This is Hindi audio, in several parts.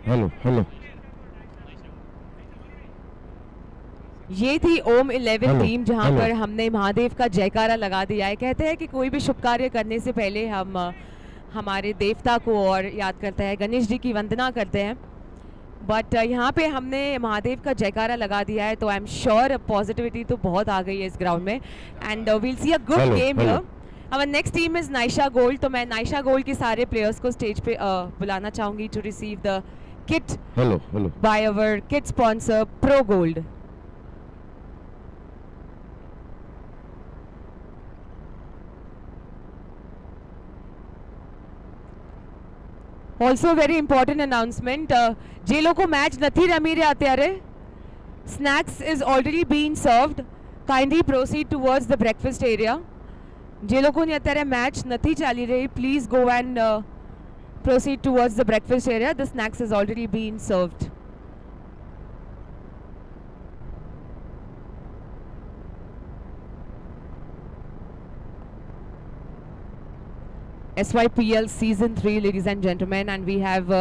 Hello hello. ये थी ओम 11 हेलो, टीम जहां हेलो। पर हमने महादेव का जयकारा लगा दिया है। कहते हैं कि कोई भी शुभ कार्य करने से पहले हम हमारे देवता को और याद करते हैं, गणेश जी की वंदना करते हैं। बट यहाँ पे हमने महादेव का जयकारा लगा दिया है, तो आई एम श्योर पॉजिटिविटी तो बहुत आ गई है इस ग्राउंड में, and we'll see a good hello, game hello. Here. हमारा next team is Naisha Gold, तो मैं नाइशा गोल्ड के सारे प्लेयर्स को स्टेज पे बुलाना चाहूँगी to receive the kit hello hello. By our kit sponsor pro gold. Also very important announcement, जे लोग मैच नहीं रमी रहे अत्यारे, snacks is already been served, kindly proceed towards the breakfast area. जे लोगों ने अत्यारे मैच नहीं चाली रही, please go and proceed towards the breakfast area. The snacks has already been served. SYPL Season 3, ladies and gentlemen, and we have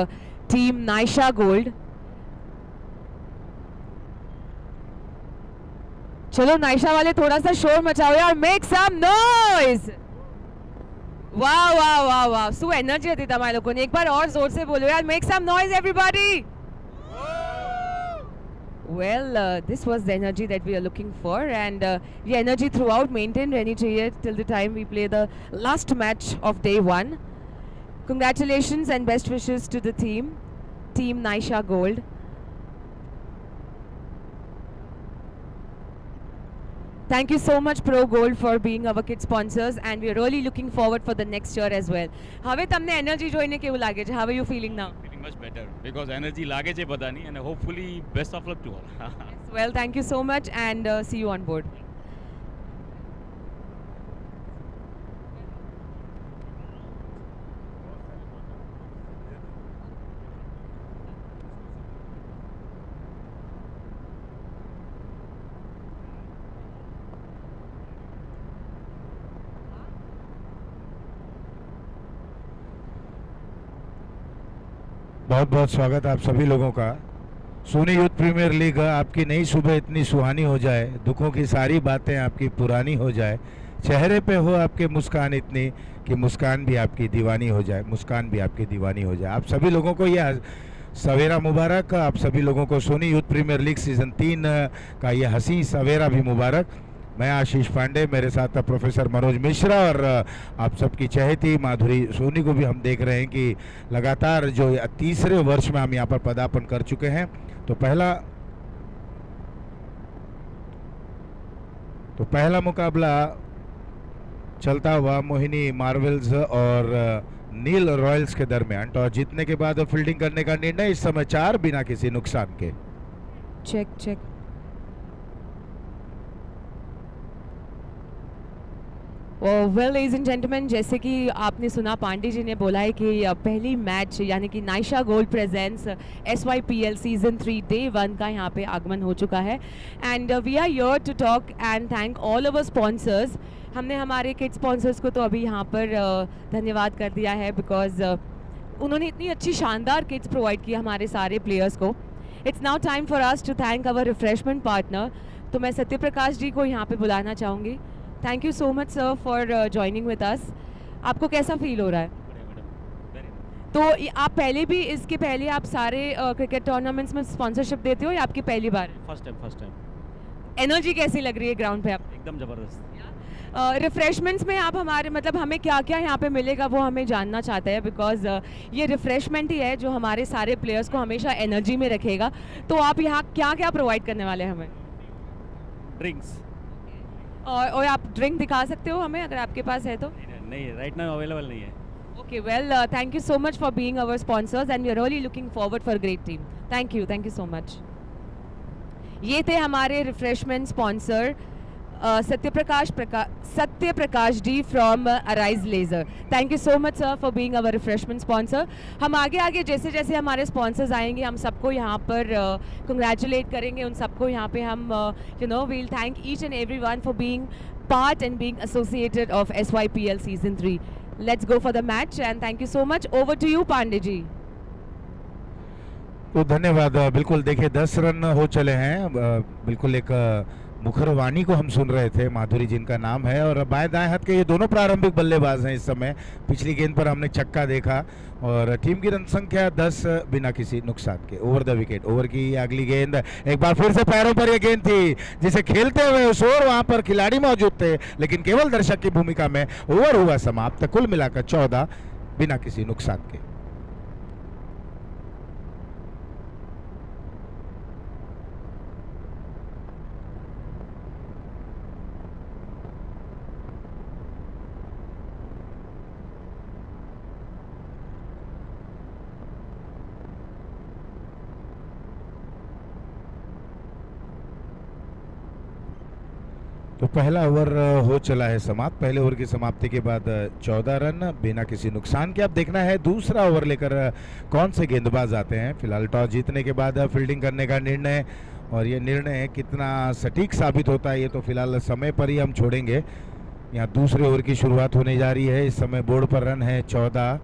Team Naisha Gold. चलो नाइशा वाले थोड़ा सा शोर मचाओ यार, मेक सम नॉइज। वाह वाह वाह वाह, सु एनर्जी હતી તમારા લોકોની, એક બાર और जोर से बोलो यार, make some noise everybody. Well, this was the energy that we are looking for, and the energy throughout maintained रहनी चाहिए till the time we play the last match of day 1. Congratulations and best wishes to the team, Team Naisha Gold. Thank you so much Pro Gold for being our kit sponsors, and we are really looking forward for the next year as well. હવે તમને એનર્જી જોઈને કેવું લાગે છે? How are you feeling now? Feeling much better because energy લાગે છે બધાની, and hopefully best of luck to all. Well, thank you so much, and see you on board. बहुत बहुत स्वागत आप सभी लोगों का। सोनी यूथ प्रीमियर लीग, आपकी नई सुबह इतनी सुहानी हो जाए, दुखों की सारी बातें आपकी पुरानी हो जाए, चेहरे पे हो आपके मुस्कान इतनी कि मुस्कान भी आपकी दीवानी हो जाए, मुस्कान भी आपकी दीवानी हो जाए। आप सभी लोगों को यह सवेरा मुबारक। आप सभी लोगों को Sony Youth Premier League season 3 का ये हंसी सवेरा भी मुबारक। मैं आशीष पांडे, मेरे साथ प्रोफेसर मनोज मिश्रा, और आप सबकी चहेती माधुरी सोनी को भी हम देख रहे हैं कि लगातार जो तीसरे वर्ष में हम यहाँ पर पदार्पण कर चुके हैं। तो पहला मुकाबला चलता हुआ मोहिनी मार्वल्स और नील रॉयल्स के दरमियान। टॉस जीतने के बाद फील्डिंग करने का निर्णय, इस समय 4 बिना किसी नुकसान के। Check check. Well ladies and gentleman, जैसे कि आपने सुना पांडे जी ने बोला है कि पहली मैच यानी कि Naisha gold presents SYPL season 3 day 1 का यहाँ पे आगमन हो चुका है, and we are here to talk and thank all our sponsors. हमने हमारे किड स्पॉन्सर्स को तो अभी यहाँ पर धन्यवाद कर दिया है, बिकॉज उन्होंने इतनी अच्छी शानदार किट्स प्रोवाइड की हमारे सारे प्लेयर्स को। It's now time for us to thank our refreshment partner. तो मैं सत्य प्रकाश जी को यहाँ पे बुलाना चाहूँगी। Thank you so much sir for joining with us. आपको कैसा फील हो रहा है? तो आप पहले भी, इसके पहले आप सारे क्रिकेट टूर्नामेंट्स में स्पॉन्सरशिप देते हो या आपकी पहली बार? First time. एनर्जी कैसी लग रही है ग्राउंड पे आप? एकदम जबरदस्त। रिफ्रेशमेंट्स में आप हमारे मतलब हमें क्या क्या यहाँ पे मिलेगा वो हमें जानना चाहते हैं, बिकॉज ये रिफ्रेशमेंट ही है जो हमारे सारे प्लेयर्स को हमेशा एनर्जी में रखेगा। तो आप यहाँ क्या क्या प्रोवाइड करने वाले हैं हमें? ड्रिंक्स। और आप ड्रिंक दिखा सकते हो हमें अगर आपके पास है तो? नहीं, राइट नाउ अवेलेबल नहीं है। Okay, well, thank you so much for being our sponsors, and we are really looking forward for a great team. Thank you so much. ये थे हमारे refreshment sponsor Satya Prakash ji from arise laser. Thank you so much sir for being our refreshment sponsor. हम आगे जैसे जैसे हमारे स्पॉन्सर्स आएंगे हम सबको यहाँ पर कंग्रेचुलेट करेंगे, उन सबको यहाँ पे हम we'll thank each and every one for being part and being associated of SYPL season 3. Let's go for the match and thank you so much. Over to you Pandey ji. तो धन्यवाद। बिल्कुल देखिए 10 रन हो चले हैं। बिल्कुल एक मुखरवाणी को हम सुन रहे थे, माधुरी जिनका नाम है, और बाएं दाएं हाथ के ये दोनों प्रारंभिक बल्लेबाज हैं इस समय। पिछली गेंद पर हमने छक्का देखा और टीम की रन संख्या 10 बिना किसी नुकसान के। ओवर द विकेट, ओवर की अगली गेंद एक बार फिर से पैरों पर ये गेंद थी जिसे खेलते हुए उस ओर वहां पर खिलाड़ी मौजूद थे, लेकिन केवल दर्शक की भूमिका में ओवर हुआ समाप्त। कुल मिलाकर 14 बिना किसी नुकसान के। तो पहला ओवर हो चला है समाप्त। पहले ओवर की समाप्ति के बाद 14 रन बिना किसी नुकसान के। अब देखना है दूसरा ओवर लेकर कौन से गेंदबाज आते हैं। फिलहाल टॉस जीतने के बाद फील्डिंग करने का निर्णय, और ये निर्णय कितना सटीक साबित होता है ये तो फिलहाल समय पर ही हम छोड़ेंगे। यहाँ दूसरे ओवर की शुरुआत होने जा रही है। इस समय बोर्ड पर रन है 14।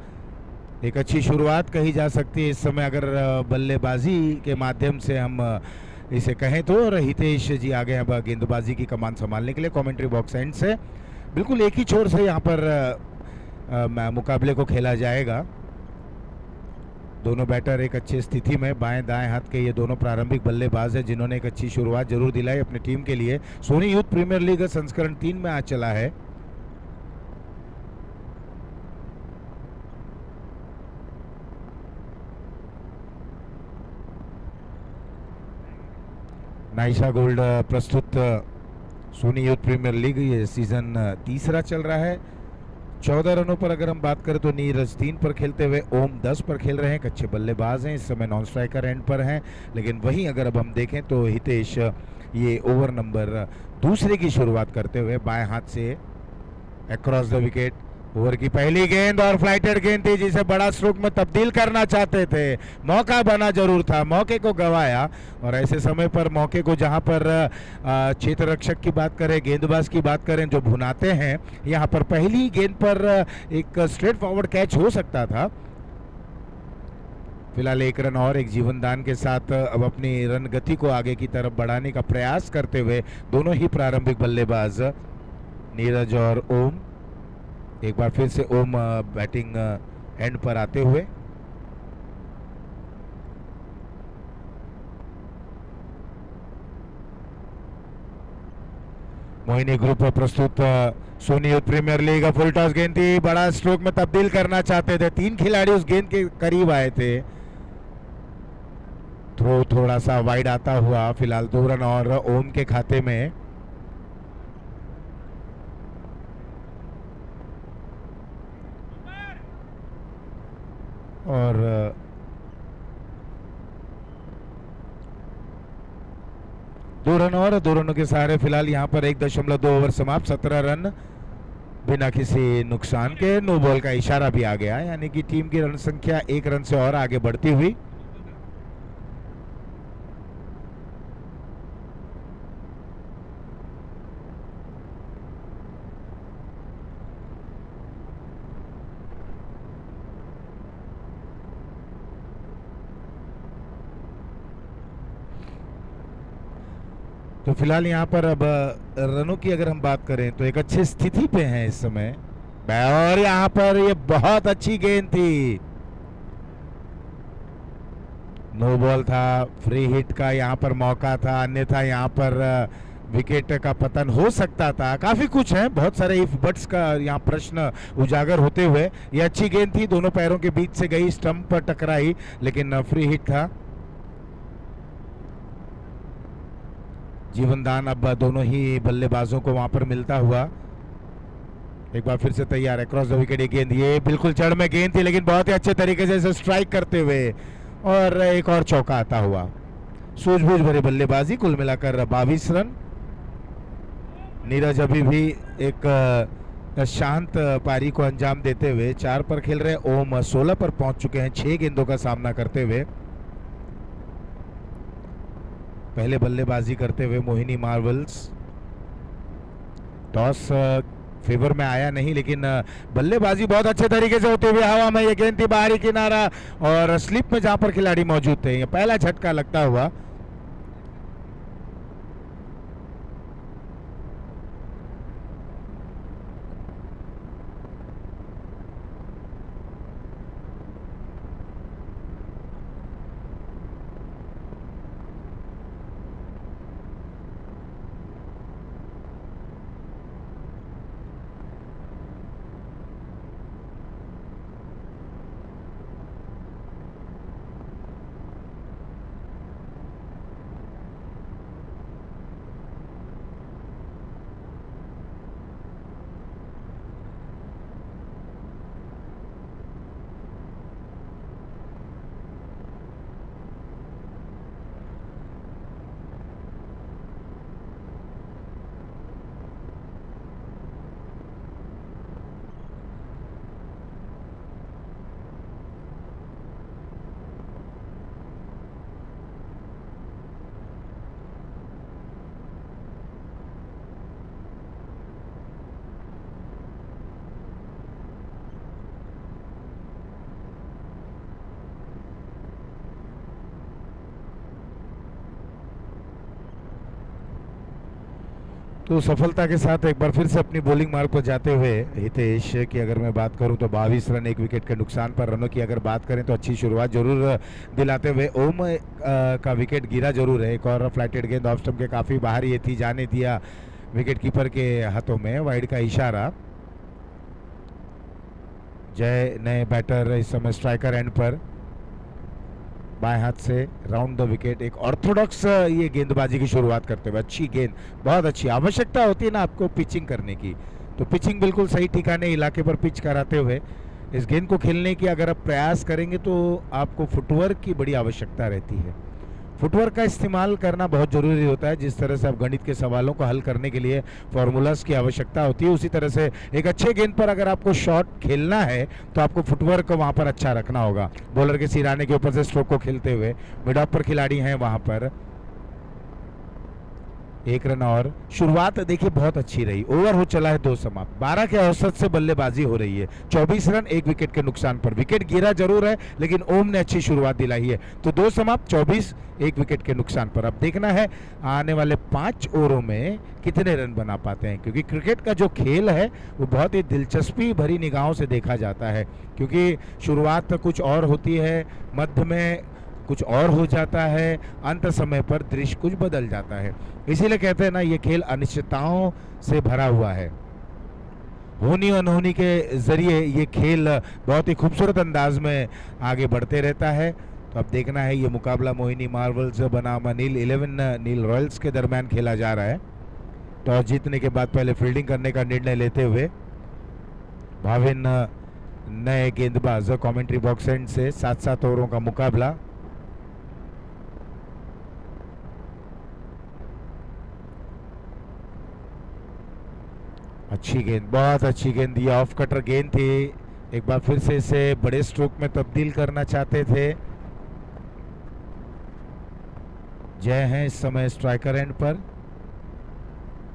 एक अच्छी शुरुआत कही जा सकती है इस समय अगर बल्लेबाजी के माध्यम से हम इसे कहें तो। और हितेश जी आ गए अब गेंदबाजी की कमान संभालने के लिए कमेंट्री बॉक्स एंड से। बिल्कुल एक ही छोर से यहाँ पर मुकाबले को खेला जाएगा। दोनों बैटर एक अच्छी स्थिति में, बाएं दाएं हाथ के ये दोनों प्रारंभिक बल्लेबाज हैं जिन्होंने एक अच्छी शुरुआत जरूर दिलाई अपनी टीम के लिए। सोनी यूथ प्रीमियर लीग संस्करण 3 में आज चला है। नाइशा गोल्ड प्रस्तुत सोनी यूथ प्रीमियर लीग, ये सीजन तीसरा चल रहा है। 14 रनों पर अगर हम बात करें तो नीरज 3 पर खेलते हुए, ओम 10 पर खेल रहे हैं। एक अच्छे बल्लेबाज हैं, इस समय नॉन स्ट्राइकर एंड पर हैं। लेकिन वहीं अगर अब हम देखें तो हितेश ये ओवर नंबर दूसरे की शुरुआत करते हुए बाएं हाथ से अक्रॉस द विकेट। ओवर की पहली गेंद और फ्लाइटेड गेंद थी जिसे बड़ा स्ट्रोक में तब्दील करना चाहते थे। मौका बना जरूर था, मौके को गंवाया। और ऐसे समय पर मौके को जहां पर क्षेत्र रक्षक की बात करें, गेंदबाज की बात करें जो भुनाते हैं, यहां पर पहली गेंद पर एक स्ट्रेट फॉरवर्ड कैच हो सकता था। फिलहाल 1 रन और एक जीवन दान के साथ अब अपनी रन गति को आगे की तरफ बढ़ाने का प्रयास करते हुए दोनों ही प्रारंभिक बल्लेबाज नीरज और ओम। एक बार फिर से ओम बैटिंग एंड पर आते हुए। मोहिनी ग्रुप प्रस्तुत Sony Youth Premier League. Full toss गेंद थी, बड़ा स्ट्रोक में तब्दील करना चाहते थे। 3 खिलाड़ी उस गेंद के करीब आए थे। थ्रो थोड़ा सा वाइड आता हुआ। फिलहाल 2 रन और ओम के खाते में। और 2 रन और 2 रनों के सहारे फिलहाल यहाँ पर 1.2 ओवर समाप्त। 17 रन बिना किसी नुकसान के। नो बॉल का इशारा भी आ गया, यानी कि टीम की रन संख्या 1 रन से और आगे बढ़ती हुई। तो फिलहाल यहाँ पर अब रनों की अगर हम बात करें तो एक अच्छी स्थिति पे हैं इस समय। और यहाँ पर ये बहुत अच्छी गेंद थी, नो बॉल था, फ्री हिट का यहाँ पर मौका था, अन्यथा यहाँ पर विकेट का पतन हो सकता था। काफी कुछ है, बहुत सारे इफ बट्स का यहाँ प्रश्न उजागर होते हुए। ये अच्छी गेंद थी, दोनों पैरों के बीच से गई, स्टंप पर टकराई, लेकिन फ्री हिट था। जीवनदान अब दोनों ही बल्लेबाजों को वहां पर मिलता हुआ। एक बार फिर से तैयार है, क्रॉस द विकेट ये गेंद, ये बिल्कुल जड़ में गेंद थी, लेकिन बहुत ही अच्छे तरीके से इसे स्ट्राइक करते हुए और एक और चौका आता हुआ। सूझबूझ भरी बल्लेबाजी, कुल मिलाकर 22 रन। नीरज अभी भी एक शांत पारी को अंजाम देते हुए 4 पर खेल रहे। ओम 16 पर पहुंच चुके हैं 6 गेंदों का सामना करते हुए। पहले बल्लेबाजी करते हुए मोहिनी मार्वल्स। टॉस फेवर में आया नहीं, लेकिन बल्लेबाजी बहुत अच्छे तरीके से होते हुए हवा में ये गेंद थी बाहरी किनारा और स्लिप में जहां पर खिलाड़ी मौजूद थे, ये पहला झटका लगता हुआ। तो सफलता के साथ एक बार फिर से अपनी बॉलिंग मार्ग पर जाते हुए हितेश की अगर मैं बात करूं तो 22 रन 1 विकेट के नुकसान पर। रनों की अगर बात करें तो अच्छी शुरुआत जरूर दिलाते हुए ओम का विकेट गिरा जरूर है। एक और फ्लाइटेड गेंद ऑफ स्टंप के काफ़ी बाहर ये थी, जाने दिया विकेट कीपर के हाथों में, वाइड का इशारा। जय नए बैटर इस समय स्ट्राइकर एंड पर, बाएं हाथ से राउंड द विकेट। एक ऑर्थोडॉक्स ये गेंदबाजी की शुरुआत करते हुए, अच्छी गेंद, बहुत अच्छी। आवश्यकता होती है ना आपको पिचिंग करने की, तो पिचिंग बिल्कुल सही ठिकाने इलाके पर पिच कराते हुए इस गेंद को खेलने की अगर आप प्रयास करेंगे तो आपको फुटवर्क की बड़ी आवश्यकता रहती है। फुटवर्क का इस्तेमाल करना बहुत ज़रूरी होता है। जिस तरह से आप गणित के सवालों को हल करने के लिए फॉर्मूलाज की आवश्यकता होती है, उसी तरह से एक अच्छे गेंद पर अगर आपको शॉट खेलना है तो आपको फुटवर्क वहाँ पर अच्छा रखना होगा। बॉलर के सिराने के ऊपर से स्ट्रोक को खेलते हुए मिड ऑफ पर खिलाड़ी हैं वहाँ पर। 1 रन और शुरुआत देखिए बहुत अच्छी रही। ओवर हो चला है 2 समाप्त, 12 के औसत से बल्लेबाजी हो रही है। 24 रन 1 विकेट के नुकसान पर। विकेट गिरा जरूर है लेकिन ओम ने अच्छी शुरुआत दिलाई है। तो 2 समाप्त 24 1 विकेट के नुकसान पर। अब देखना है आने वाले 5 ओवरों में कितने रन बना पाते हैं, क्योंकि क्रिकेट का जो खेल है वो बहुत ही दिलचस्पी भरी निगाहों से देखा जाता है। क्योंकि शुरुआत कुछ और होती है, मध्य में कुछ और हो जाता है, अंत समय पर दृश्य कुछ बदल जाता है। इसीलिए कहते हैं ना, ये खेल अनिश्चितताओं से भरा हुआ है। होनी अनहोनी के जरिए ये खेल बहुत ही खूबसूरत अंदाज में आगे बढ़ते रहता है। तो अब देखना है ये मुकाबला मोहिनी मार्वल्स बनाम नील 11 नील रॉयल्स के दरमियान खेला जा रहा है। टॉस जीतने के बाद पहले फील्डिंग करने का निर्णय लेते हुए भाविन नए गेंदबाज कमेंट्री बॉक्स एंड से 7-7 ओवरों का मुकाबला। अच्छी गेंद, बहुत अच्छी गेंद, ये ऑफ कटर गेंद थी। एक बार फिर से इसे बड़े स्ट्रोक में तब्दील करना चाहते थे। जय हैं इस समय स्ट्राइकर एंड पर,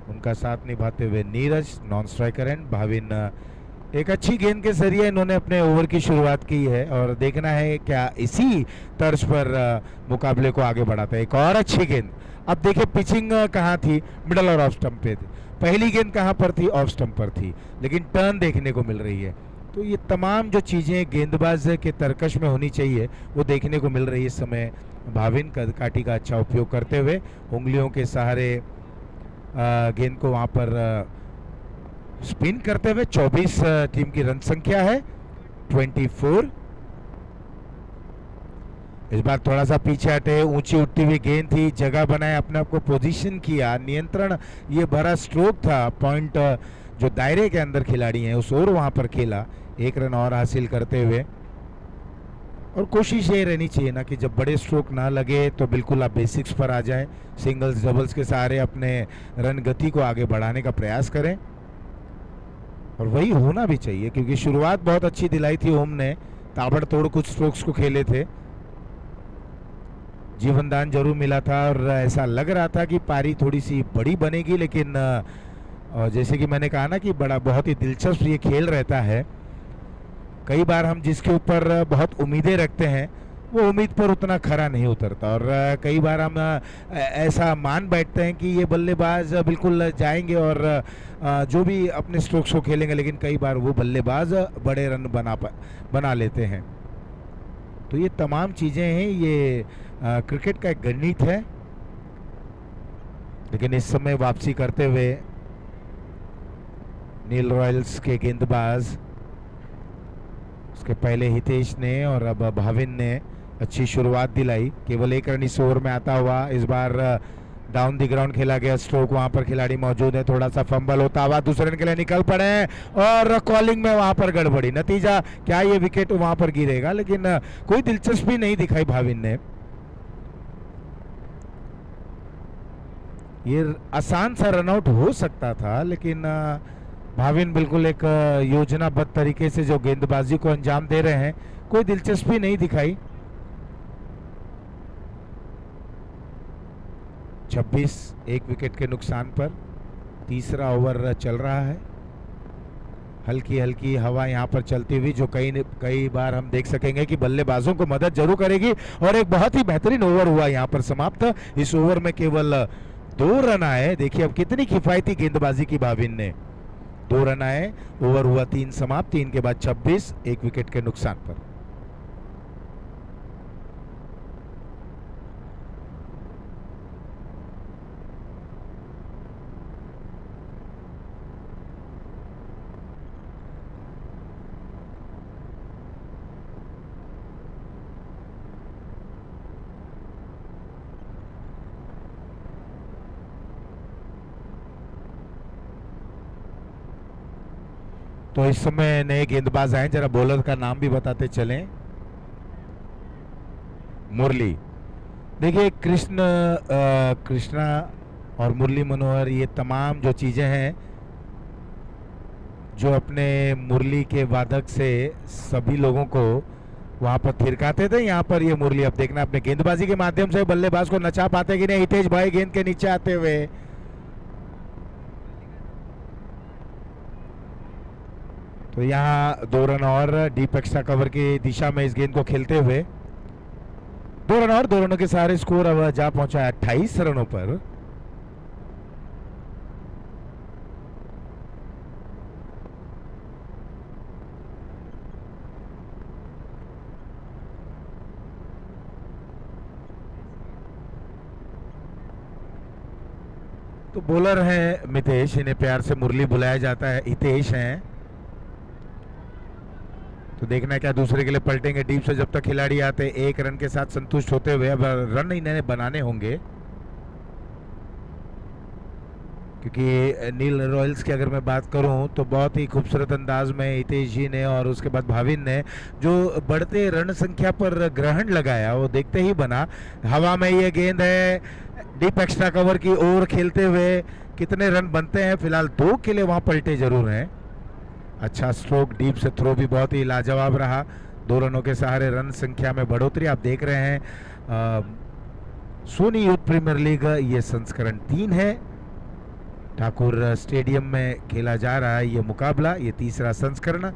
उनका साथ निभाते हुए Neeraj non striker end. Bhavin एक अच्छी गेंद के जरिए इन्होंने अपने ओवर की शुरुआत की है और देखना है क्या इसी तर्ज पर मुकाबले को आगे बढ़ाता है। एक और अच्छी गेंद। अब देखिए पिचिंग कहाँ थी, मिडल और ऑफ स्टंप पे थी। पहली गेंद कहाँ पर थी, ऑफ स्टंप पर थी, लेकिन टर्न देखने को मिल रही है। तो ये तमाम जो चीज़ें गेंदबाज के तरकश में होनी चाहिए वो देखने को मिल रही है इस समय। भाविन काटी का अच्छा उपयोग करते हुए उंगलियों के सहारे गेंद को वहाँ पर स्पिन करते हुए 24 टीम की रन संख्या है 24। इस बार थोड़ा सा पीछे हटे, ऊंची उठती हुई गेंद थी, जगह बनाए, अपने आप को पोजीशन किया, नियंत्रण ये भरा स्ट्रोक था। पॉइंट जो दायरे के अंदर खिलाड़ी हैं उस ओर वहां पर खेला। 1 रन और हासिल करते हुए, और कोशिश ये रहनी चाहिए ना कि जब बड़े स्ट्रोक ना लगे तो बिल्कुल आप बेसिक्स पर आ जाएं, सिंगल्स डबल्स के सहारे अपने रन गति को आगे बढ़ाने का प्रयास करें। और वही होना भी चाहिए क्योंकि शुरुआत बहुत अच्छी दिलाई थी ओम ने, ताबड़तोड़ कुछ स्ट्रोक्स को खेले थे, जीवनदान जरूर मिला था और ऐसा लग रहा था कि पारी थोड़ी सी बड़ी बनेगी, लेकिन और जैसे कि मैंने कहा ना कि बड़ा बहुत ही दिलचस्प ये खेल रहता है। कई बार हम जिसके ऊपर बहुत उम्मीदें रखते हैं वो उम्मीद पर उतना खरा नहीं उतरता, और कई बार हम ऐसा मान बैठते हैं कि ये बल्लेबाज बिल्कुल जाएंगे और जो भी अपने स्ट्रोक्स को खेलेंगे, लेकिन कई बार वो बल्लेबाज बड़े रन बना लेते हैं। तो ये तमाम चीज़ें हैं, ये क्रिकेट का एक गणित है। लेकिन इस समय वापसी करते हुए नील रॉयल्स के गेंदबाज, उसके पहले हितेश ने और अब भाविन ने अच्छी शुरुआत दिलाई। केवल एक रन इस ओवर में आता हुआ। इस बार डाउन द ग्राउंड खेला गया स्ट्रोक, वहां पर खिलाड़ी मौजूद है। थोड़ा सा फंबल होता हुआ दूसरे रन के लिए निकल पड़े और कॉलिंग में वहां पर गड़बड़ी। नतीजा क्या, ये विकेट वहां पर गिरेगा, लेकिन कोई दिलचस्पी नहीं दिखाई भाविन ने। ये आसान सा रनआउट हो सकता था, लेकिन भाविन बिल्कुल एक योजनाबद्ध तरीके से जो गेंदबाजी को अंजाम दे रहे हैं, कोई दिलचस्पी नहीं दिखाई। 26 एक विकेट के नुकसान पर तीसरा ओवर चल रहा है। हल्की हल्की हवा यहाँ पर चलती हुई, जो कई बार हम देख सकेंगे कि बल्लेबाजों को मदद जरूर करेगी। और एक बहुत ही बेहतरीन ओवर हुआ यहाँ पर समाप्त। इस ओवर में केवल 2 रन आए। देखिए अब कितनी किफायती गेंदबाजी की भाविन ने। 2 रन आए, ओवर हुआ 3 समाप्त। 3 के बाद 26 एक विकेट के नुकसान पर। तो इस समय नए गेंदबाज आए, जरा बॉलर का नाम भी बताते चलें। मुरली। देखिए कृष्णा और मुरली मनोहर, ये तमाम जो चीजें हैं जो अपने मुरली के वादक से सभी लोगों को वहां पर थिरकाते थे, यहाँ पर ये मुरली अब देखना अपने गेंदबाजी के माध्यम से बल्लेबाज को नचा पाते कि नहीं। हितेश भाई गेंद के नीचे आते हुए, तो यहाँ 2 रन और डीप एक्स्ट्रा कवर की दिशा में इस गेंद को खेलते हुए 2 रन और 2 रनों के सहारे स्कोर अब जा पहुंचा है 28 रनों पर। तो बॉलर है मितेश, इन्हें प्यार से मुरली बुलाया जाता है, हितेश हैं। तो देखना है क्या दूसरे के लिए पलटेंगे डीप से। जब तक खिलाड़ी आते 1 रन के साथ संतुष्ट होते हुए, अब रन इन्हें बनाने होंगे, क्योंकि नील रॉयल्स की अगर मैं बात करूं तो बहुत ही खूबसूरत अंदाज में हितेश जी ने और उसके बाद भाविन ने जो बढ़ते रन संख्या पर ग्रहण लगाया, वो देखते ही बना। हवा में ये गेंद है, डीप एक्स्ट्रा कवर की ओर खेलते हुए कितने रन बनते हैं। फिलहाल 2 के लिए वहां पलटे जरूर हैं। अच्छा स्ट्रोक, डीप से थ्रो भी बहुत ही लाजवाब रहा। 2 रनों के सहारे रन संख्या में बढ़ोतरी आप देख रहे हैं। सोनी यूथ प्रीमियर लीग ये संस्करण 3 है। ठाकुर स्टेडियम में खेला जा रहा है ये मुकाबला, ये तीसरा संस्करण।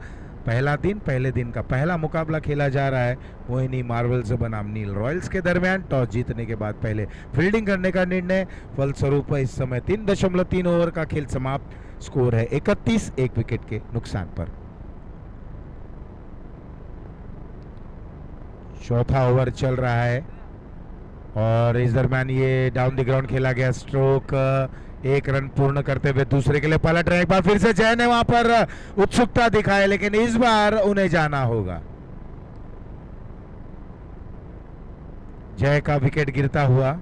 पहला दिन, पहले दिन का पहला मुकाबला खेला जा रहा है मोहिनी मार्वल्स बनाम नील रॉयल्स के दरमियान। टॉस जीतने के बाद पहले फील्डिंग करने का निर्णय, फलस्वरूप इस समय 3.3 ओवर का खेल समाप्त। स्कोर है 31 एक विकेट के नुकसान पर। चौथा ओवर चल रहा है और इस दरमियान ये डाउन द ग्राउंड खेला गया स्ट्रोक 1 रन पूर्ण करते हुए दूसरे के लिए पलट रहे। एक बार फिर से जय ने वहां पर उत्सुकता दिखाई, लेकिन इस बार उन्हें जाना होगा। जय का विकेट गिरता हुआ।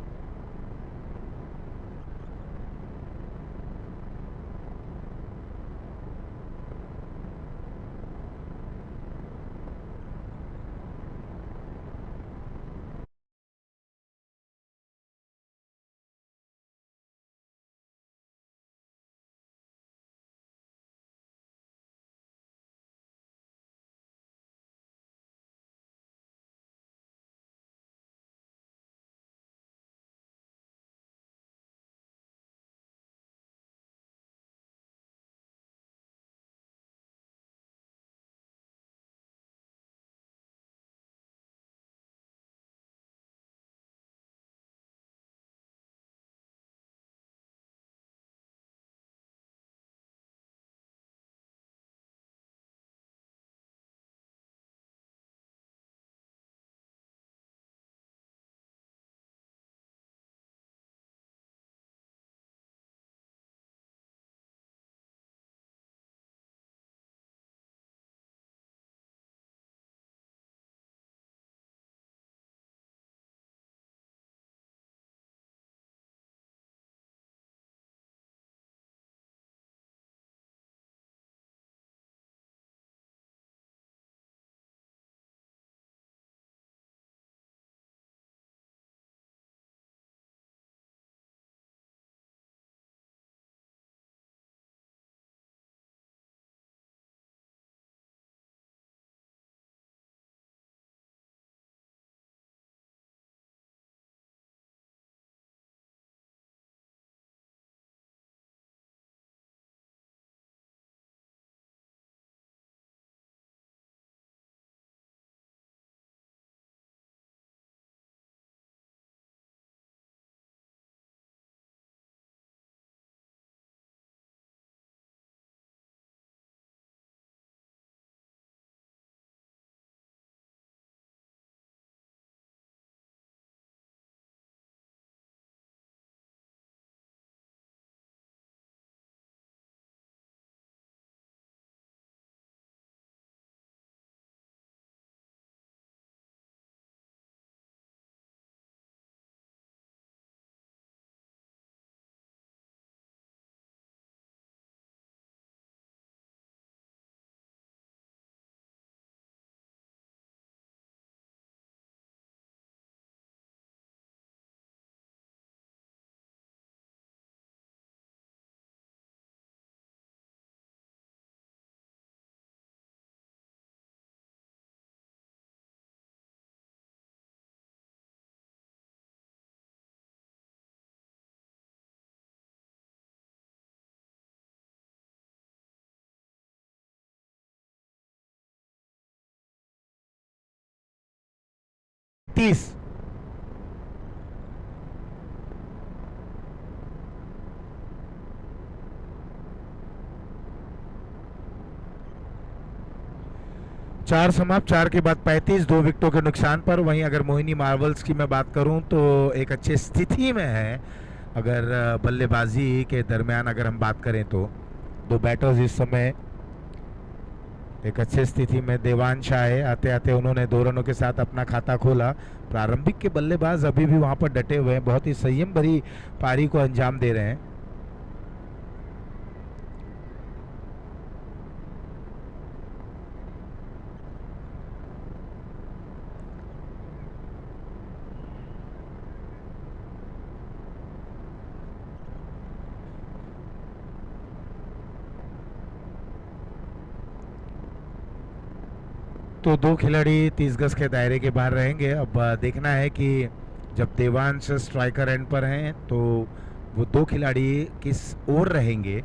35। चार समाप्त, 4 के बाद 35, 2 विकेटों के नुकसान पर। वहीं अगर मोहिनी मार्वल्स की मैं बात करूं तो एक अच्छी स्थिति में है। अगर बल्लेबाजी के दरमियान अगर हम बात करें तो दो बैटर्स इस समय एक अच्छी स्थिति में। देवांश आए, आते आते उन्होंने 2 रनों के साथ अपना खाता खोला। प्रारंभिक के बल्लेबाज अभी भी वहां पर डटे हुए हैं, बहुत ही संयम भरी पारी को अंजाम दे रहे हैं। तो 2 खिलाड़ी 30 गज के दायरे के बाहर रहेंगे। अब देखना है कि जब देवांश स्ट्राइकर एंड पर हैं तो वो 2 खिलाड़ी किस ओर रहेंगे।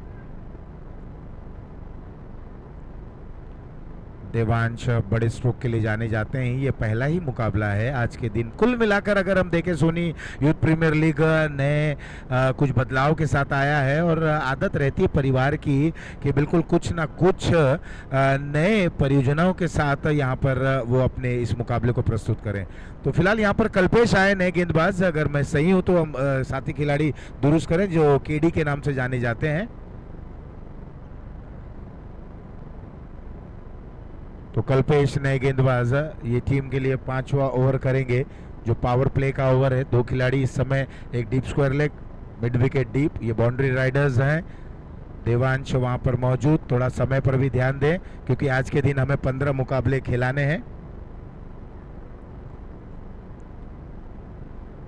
देवांश बड़े स्ट्रोक के लिए जाने जाते हैं। ये पहला ही मुकाबला है आज के दिन। कुल मिलाकर अगर हम देखें सोनी यूथ प्रीमियर लीग नए कुछ बदलाव के साथ आया है और आदत रहती है परिवार की कि बिल्कुल कुछ ना कुछ नए परियोजनाओं के साथ यहाँ पर वो अपने इस मुकाबले को प्रस्तुत करें। तो फिलहाल यहाँ पर कल्पेश आए नए गेंदबाज। अगर मैं सही हूँ तो हम साथी खिलाड़ी दुरुस्त करें जो केडी के नाम से जाने जाते हैं। तो कल्पेश नए गेंदबाज ये टीम के लिए 5वां ओवर करेंगे जो पावर प्ले का ओवर है। 2 खिलाड़ी इस समय, एक deep square leg, mid wicket deep, ये बाउंड्री राइडर्स हैं। देवांश वहां पर मौजूद। थोड़ा समय पर भी ध्यान दें क्योंकि आज के दिन हमें 15 मुकाबले खिलाने हैं।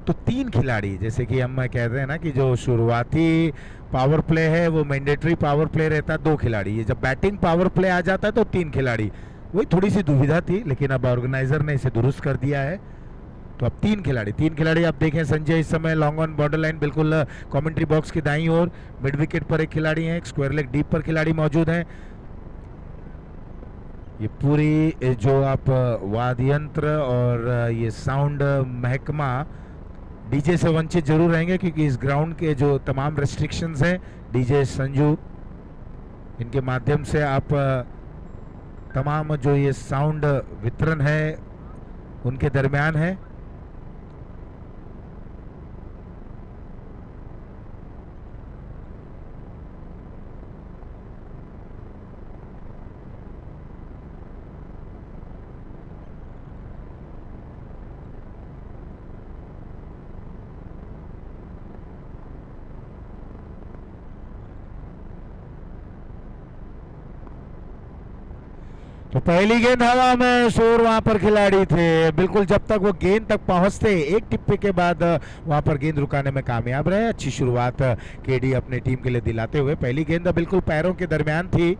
तो 3 खिलाड़ी, जैसे कि हम कहते हैं ना कि जो शुरुआती पावर प्ले है वो मैंडेटरी पावर प्ले रहता है 2 खिलाड़ी। ये जब बैटिंग पावर प्ले आ जाता है तो 3 खिलाड़ी। वही थोड़ी सी दुविधा थी लेकिन अब ऑर्गेनाइजर ने इसे दुरुस्त कर दिया है। तो अब 3 खिलाड़ी आप देखें। संजय इस समय लॉन्ग ऑन बॉर्डर लाइन बिल्कुल कमेंट्री बॉक्स की दाईं ओर। मिड विकेट पर एक खिलाड़ी है, एक स्क्वायर लेग डीप पर खिलाड़ी मौजूद हैं। ये पूरी जो आप वाद्य यंत्र और ये साउंड महकमा डीजे से वंचित जरूर रहेंगे क्योंकि इस ग्राउंड के जो तमाम रेस्ट्रिक्शंस हैं डीजे संजू इनके माध्यम से आप तमाम जो ये साउंड वितरण है उनके दरमियान है। तो पहली गेंद हवा में, शोर वहां पर खिलाड़ी थे बिल्कुल जब तक वो गेंद तक पहुंचते। एक टिप्पे के बाद वहां पर गेंद रुकाने में कामयाब रहे। अच्छी शुरुआत केडी अपने टीम के लिए दिलाते हुए। पहली गेंद बिल्कुल पैरों के दरमियान थी।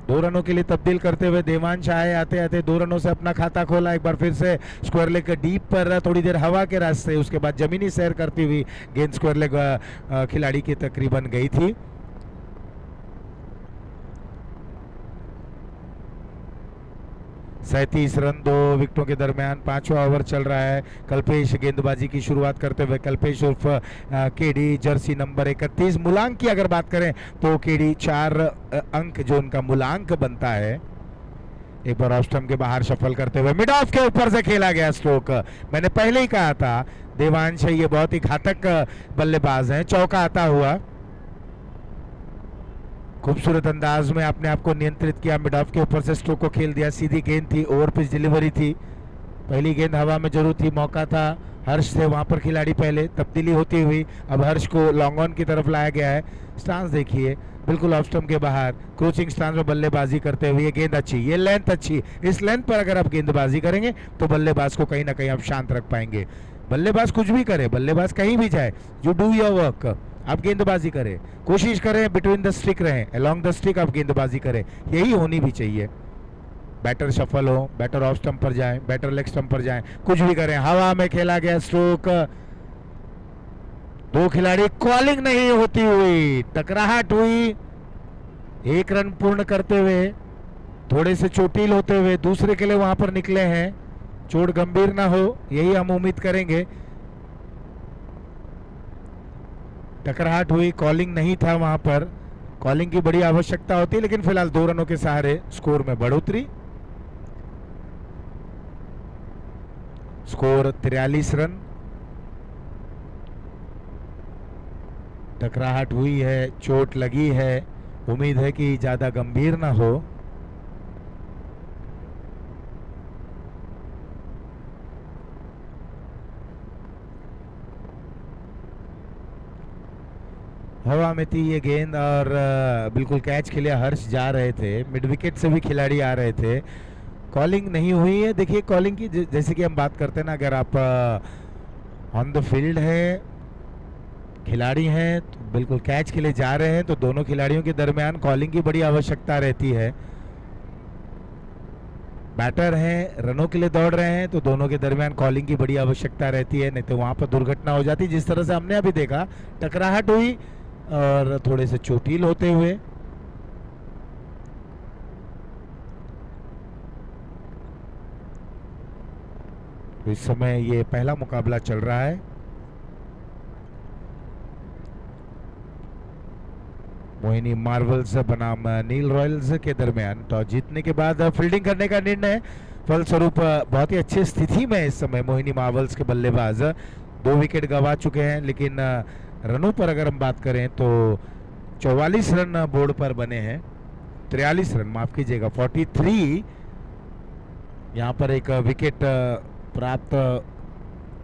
2 रनों के लिए तब्दील करते हुए देवांश आए, आते आते 2 रनों से अपना खाता खोला। एक बार फिर से स्क्वायर लेग डीप पर, थोड़ी देर हवा के रास्ते, उसके बाद जमीनी सैर करती हुई गेंद स्क्वायर लेग खिलाड़ी की तकरीबन गई थी। सैंतीस रन 2 विकेटों के दरमियान 5वां ओवर चल रहा है। कल्पेश गेंदबाजी की शुरुआत करते हुए। कल्पेश उर्फ केडी, जर्सी नंबर 31। मूलांक की अगर बात करें तो केडी 4 अंक जो उनका मूलांक बनता है। एक बार ऑफ स्टंप के बाहर शफल करते हुए मिड ऑफ के ऊपर से खेला गया स्ट्रोक। मैंने पहले ही कहा था देवांश ये बहुत ही घातक बल्लेबाज हैं। चौका आता हुआ खूबसूरत अंदाज में आपने आपको नियंत्रित किया। मिड ऑफ के ऊपर से स्ट्रोक को खेल दिया। सीधी गेंद थी, ओवर पिच डिलीवरी थी। पहली गेंद हवा में जरूर थी, मौका था। हर्ष थे वहां पर खिलाड़ी, पहले तब्दीली होती हुई अब हर्ष को लॉन्ग ऑन की तरफ लाया गया है। स्टांस देखिए बिल्कुल ऑफ स्टंप के बाहर, क्रोचिंग स्टांस में बल्लेबाजी करते हुए। ये गेंद अच्छी, ये लेंथ अच्छी। इस लेंथ पर अगर आप गेंदबाजी करेंगे तो बल्लेबाज को कहीं ना कहीं आप शांत रख पाएंगे। बल्लेबाज कुछ भी करे, बल्लेबाज कहीं भी जाए, यू डू योर वर्क। आप गेंदबाजी करें, कोशिश करें बिटवीन द स्टिक रहें, अलोंग द स्टिक आप गेंदबाजी करें, यही होनी भी चाहिए। बैटर शफल हो, बैटर ऑफ स्टंप पर जाए, बैटर लेग स्टंप पर जाए, कुछ भी करें। हवा में खेला गया स्ट्रोक। 2 खिलाड़ी, कॉलिंग नहीं होती हुई टकराहट हुई। 1 रन पूर्ण करते हुए, थोड़े से चोटिल होते हुए दूसरे के लिए वहां पर निकले हैं। चोट गंभीर ना हो, यही हम उम्मीद करेंगे। टकराहट हुई, कॉलिंग नहीं था वहां पर, कॉलिंग की बड़ी आवश्यकता होती है, लेकिन फिलहाल 2 रनों के सहारे स्कोर में बढ़ोतरी। Score 43 run. टकराहट हुई है, चोट लगी है, उम्मीद है कि ज्यादा गंभीर ना हो। हवा में थी ये गेंद और बिल्कुल कैच के लिए हर्ष जा रहे थे, मिड विकेट से भी खिलाड़ी आ रहे थे। कॉलिंग नहीं हुई है। देखिए कॉलिंग की जैसे कि हम बात करते हैं ना, अगर आप ऑन द फील्ड है, खिलाड़ी हैं, तो बिल्कुल कैच के लिए जा रहे हैं, तो दोनों खिलाड़ियों के दरमियान कॉलिंग की बड़ी आवश्यकता रहती है। बैटर हैं, रनों के लिए दौड़ रहे हैं, तो दोनों के दरमियान कॉलिंग की बड़ी आवश्यकता रहती है, नहीं तो वहां पर दुर्घटना हो जाती, जिस तरह से हमने अभी देखा। टकराहट हुई और थोड़े से चोटिल होते हुए। तो इस समय ये पहला मुकाबला चल रहा है। मोहिनी मार्वल्स बनाम नील रॉयल्स के दरमियान टॉस जीतने के बाद फील्डिंग करने का निर्णय, फलस्वरूप बहुत ही अच्छी स्थिति में इस समय मोहिनी मार्वल्स के बल्लेबाज 2 विकेट गंवा चुके हैं, लेकिन रनों पर अगर हम बात करें तो 44 रन बोर्ड पर बने हैं। 43 रन, माफ कीजिएगा, 43। यहाँ पर एक विकेट प्राप्त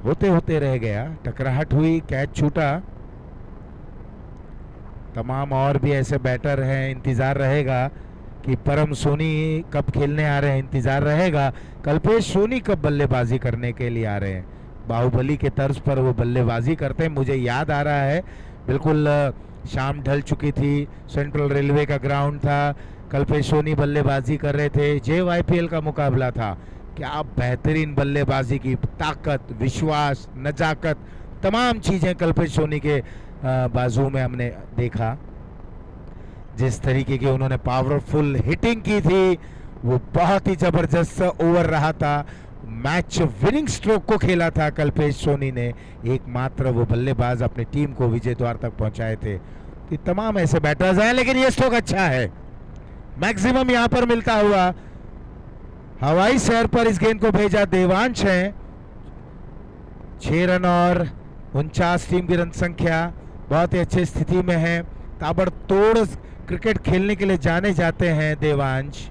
होते होते रह गया। टकराहट हुई, कैच छूटा। तमाम और भी ऐसे बैटर हैं, इंतजार रहेगा कि परम सोनी कब खेलने आ रहे हैं, इंतजार रहेगा कल्पेश सोनी कब बल्लेबाजी करने के लिए आ रहे हैं। बाहुबली के तर्ज पर वो बल्लेबाजी करते हैं। मुझे याद आ रहा है, बिल्कुल शाम ढल चुकी थी, सेंट्रल रेलवे का ग्राउंड था, कल्पेश सोनी बल्लेबाजी कर रहे थे, JYPL का मुकाबला था। क्या बेहतरीन बल्लेबाजी की ताकत, विश्वास, नजाकत, तमाम चीजें कल्पेश सोनी के बाजू में हमने देखा। जिस तरीके की उन्होंने पावरफुल हिटिंग की थी, वो बहुत ही जबरदस्त ओवर रहा था। मैच विनिंग स्ट्रोक को खेला था कल्पेश सोनी ने, एकमात्र वो बल्लेबाज अपनी टीम को विजय द्वार तक पहुंचाए थे। तो तमाम ऐसे बैटर्स हैं, लेकिन ये स्ट्रोक अच्छा है, मैक्सिमम यहां पर मिलता हुआ। हवाई सैर पर इस गेंद को भेजा देवांश है। 6 रन और 49 टीम की रन संख्या, बहुत ही अच्छी स्थिति में है। ताबड़तोड़ क्रिकेट खेलने के लिए जाने जाते हैं देवांश।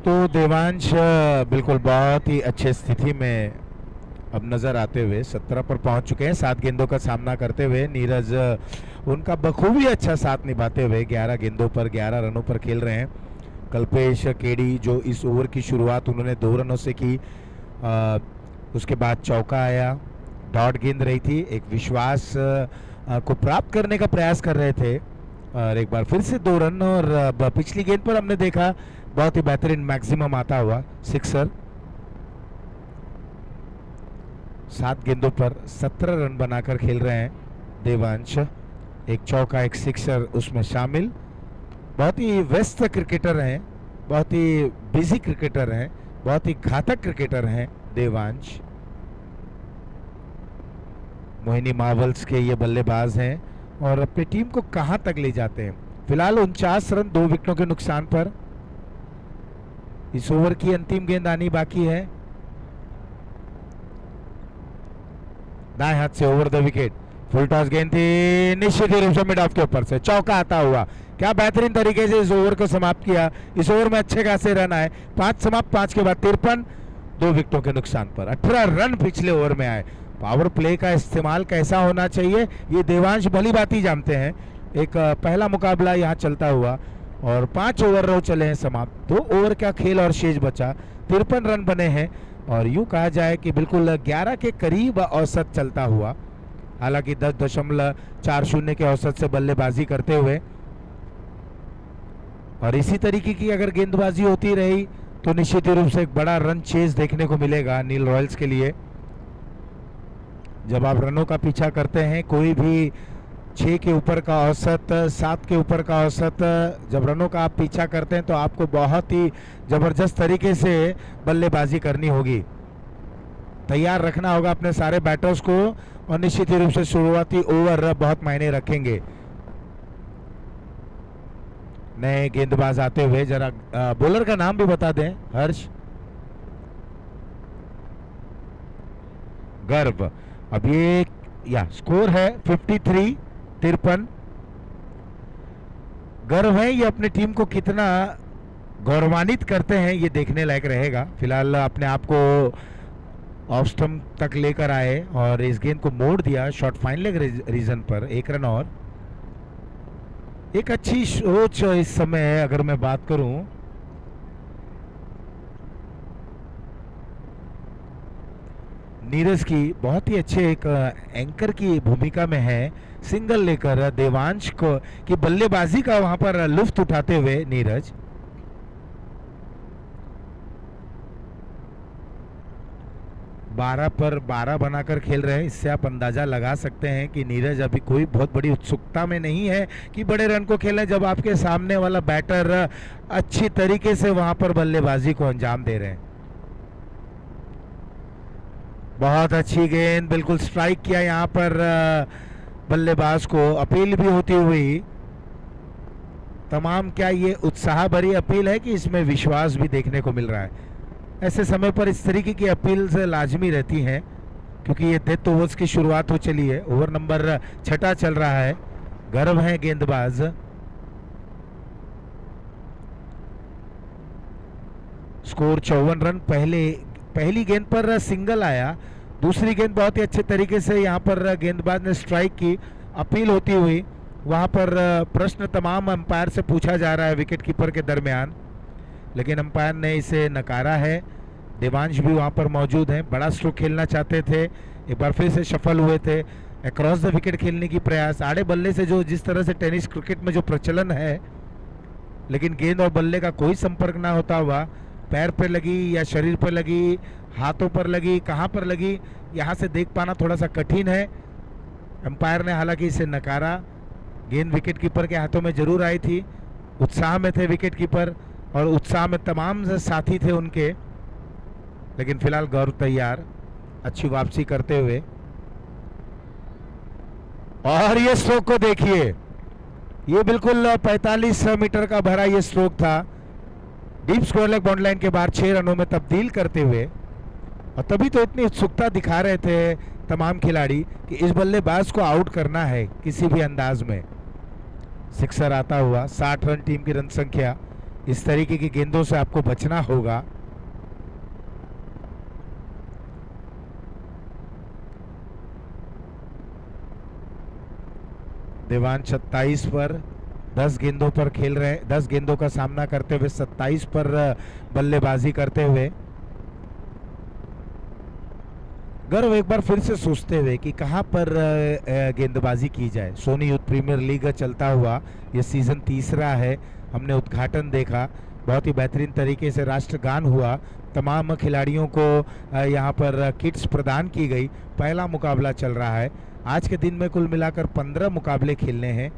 तो देवांश बिल्कुल बहुत ही अच्छे स्थिति में अब नजर आते हुए 17 पर पहुंच चुके हैं। 7 गेंदों का सामना करते हुए नीरज उनका बखूबी अच्छा साथ निभाते हुए 11 गेंदों पर 11 रनों पर खेल रहे हैं। कल्पेश केडी जो इस ओवर की शुरुआत उन्होंने 2 रनों से की, उसके बाद चौका आया, डॉट गेंद रही थी, एक विश्वास को प्राप्त करने का प्रयास कर रहे थे और एक बार फिर से 2 रन। और पिछली गेंद पर हमने देखा बहुत ही बेहतरीन मैक्सिमम आता हुआ सिक्सर। 7 गेंदों पर 17 रन बनाकर खेल रहे हैं देवांश। एक चौका, एक सिक्सर उसमें शामिल। बहुत ही व्यस्त क्रिकेटर हैं, बहुत ही बिजी क्रिकेटर हैं, बहुत ही घातक क्रिकेटर हैं देवांश। मोहिनी मार्वल्स के ये बल्लेबाज हैं और अपनी टीम को कहां तक ले जाते हैं। फिलहाल 49 रन 2 विकेटों के नुकसान पर। इस ओवर की अंतिम गेंद आनी बाकी है। दाएं हाथ से over the wicket, full toss गेंद थी, निश्चित ही रूप से मिड ऑफ के ऊपर से चौका आता हुआ। क्या बेहतरीन तरीके से इस ओवर को समाप्त किया। इस ओवर में अच्छे खासे रन आए। 5 समाप्त, 5 के बाद 53, 2 विकेटों के नुकसान पर 18 रन पिछले ओवर में आए। पावर प्ले का इस्तेमाल कैसा होना चाहिए ये देवांश भली बात ही जानते हैं। एक पहला मुकाबला यहाँ चलता हुआ और 5 ओवर रो चले हैं समाप्त। 2 ओवर का खेल और शेष बचा, 53 रन बने हैं और यूं कहा जाए कि बिल्कुल 11 के करीब औसत चलता हुआ, हालांकि 10.40 के औसत से बल्लेबाजी करते हुए। और इसी तरीके की अगर गेंदबाजी होती रही तो निश्चित रूप से एक बड़ा रन चेज देखने को मिलेगा नील रॉयल्स के लिए। जब आप रनों का पीछा करते हैं, कोई भी 6 के ऊपर का औसत, 7 के ऊपर का औसत, जब रनों का आप पीछा करते हैं तो आपको बहुत ही ज़बरदस्त तरीके से बल्लेबाजी करनी होगी। तैयार रखना होगा अपने सारे बैटर्स को और निश्चित रूप से शुरुआती ओवर बहुत मायने रखेंगे। नए गेंदबाज आते हुए जरा बॉलर का नाम भी बता दें। हर्ष गर्व। अब ये स्कोर है 53-53। गर्व है ये अपनी टीम को कितना गौरवान्वित करते हैं, ये देखने लायक रहेगा। फिलहाल अपने आप को ऑफ स्टंप तक लेकर आए और इस गेंद को मोड़ दिया शॉर्ट फाइन लेग रीजन पर। 1 रन और एक अच्छी सोच इस समय अगर मैं बात करूं, नीरज की बहुत ही अच्छे एक एंकर की भूमिका में है। सिंगल लेकर देवांश को की बल्लेबाजी का वहां पर लुफ्त उठाते हुए नीरज 12 पर 12 बनाकर खेल रहे हैं। इससे आप अंदाजा लगा सकते हैं कि नीरज अभी कोई बहुत बड़ी उत्सुकता में नहीं है कि बड़े रन को खेलें, जब आपके सामने वाला बैटर अच्छी तरीके से वहां पर बल्लेबाजी को अंजाम दे रहे हैं। बहुत अच्छी गेंद, बिल्कुल स्ट्राइक किया यहाँ पर बल्लेबाज को। अपील भी होती हुई तमाम, क्या ये उत्साह भरी अपील है कि इसमें विश्वास भी देखने को मिल रहा है। ऐसे समय पर इस तरीके की अपील से लाजमी रहती हैं क्योंकि ये डेथ ओवर्स की शुरुआत हो चली है। ओवर नंबर 6 चल रहा है। गर्व है गेंदबाज। Score 54 run. पहली गेंद पर सिंगल आया, दूसरी गेंद बहुत ही अच्छे तरीके से यहाँ पर गेंदबाज ने स्ट्राइक की। अपील होती हुई वहाँ पर प्रश्न तमाम अंपायर से पूछा जा रहा है विकेट कीपर के दरमियान, लेकिन अंपायर ने इसे नकारा है। देवांश भी वहाँ पर मौजूद हैं, बड़ा स्ट्रोक खेलना चाहते थे, एक बार फिर से सफल हुए थे। अक्रॉस द विकेट खेलने की प्रयास, आड़े बल्ले से जो जिस तरह से टेनिस क्रिकेट में जो प्रचलन है, लेकिन गेंद और बल्ले का कोई संपर्क ना होता हुआ पैर पर लगी या शरीर पर लगी, हाथों पर लगी, कहाँ पर लगी, यहाँ से देख पाना थोड़ा सा कठिन है। अंपायर ने हालांकि इसे नकारा। गेंद विकेट कीपर के हाथों में जरूर आई थी। उत्साह में थे विकेट कीपर और उत्साह में तमाम साथी थे उनके, लेकिन फिलहाल गौर तैयार अच्छी वापसी करते हुए। और ये स्ट्रोक को देखिए, ये बिल्कुल 45 मीटर का भरा ये स्ट्रोक था। Deep square leg boundary line के बाहर 6 रनों में तब्दील करते हुए, और तभी तो इतनी उत्सुकता दिखा रहे थे तमाम खिलाड़ी कि इस बल्लेबाज को आउट करना है किसी भी अंदाज में। सिक्सर आता हुआ, 60 रन टीम की रन संख्या। इस तरीके की गेंदों से आपको बचना होगा। देवांश 27 पर 10 गेंदों पर खेल रहे, 10 गेंदों का सामना करते हुए 27 पर बल्लेबाजी करते हुए। गर्व एक बार फिर से सोचते हुए कि कहां पर गेंदबाजी की जाए। सोनी यूथ प्रीमियर लीग चलता हुआ ये सीजन 3रा है। हमने उद्घाटन देखा, बहुत ही बेहतरीन तरीके से राष्ट्रगान हुआ, तमाम खिलाड़ियों को यहां पर किट्स प्रदान की गई। पहला मुकाबला चल रहा है। आज के दिन में कुल मिलाकर 15 मुकाबले खेलने हैं।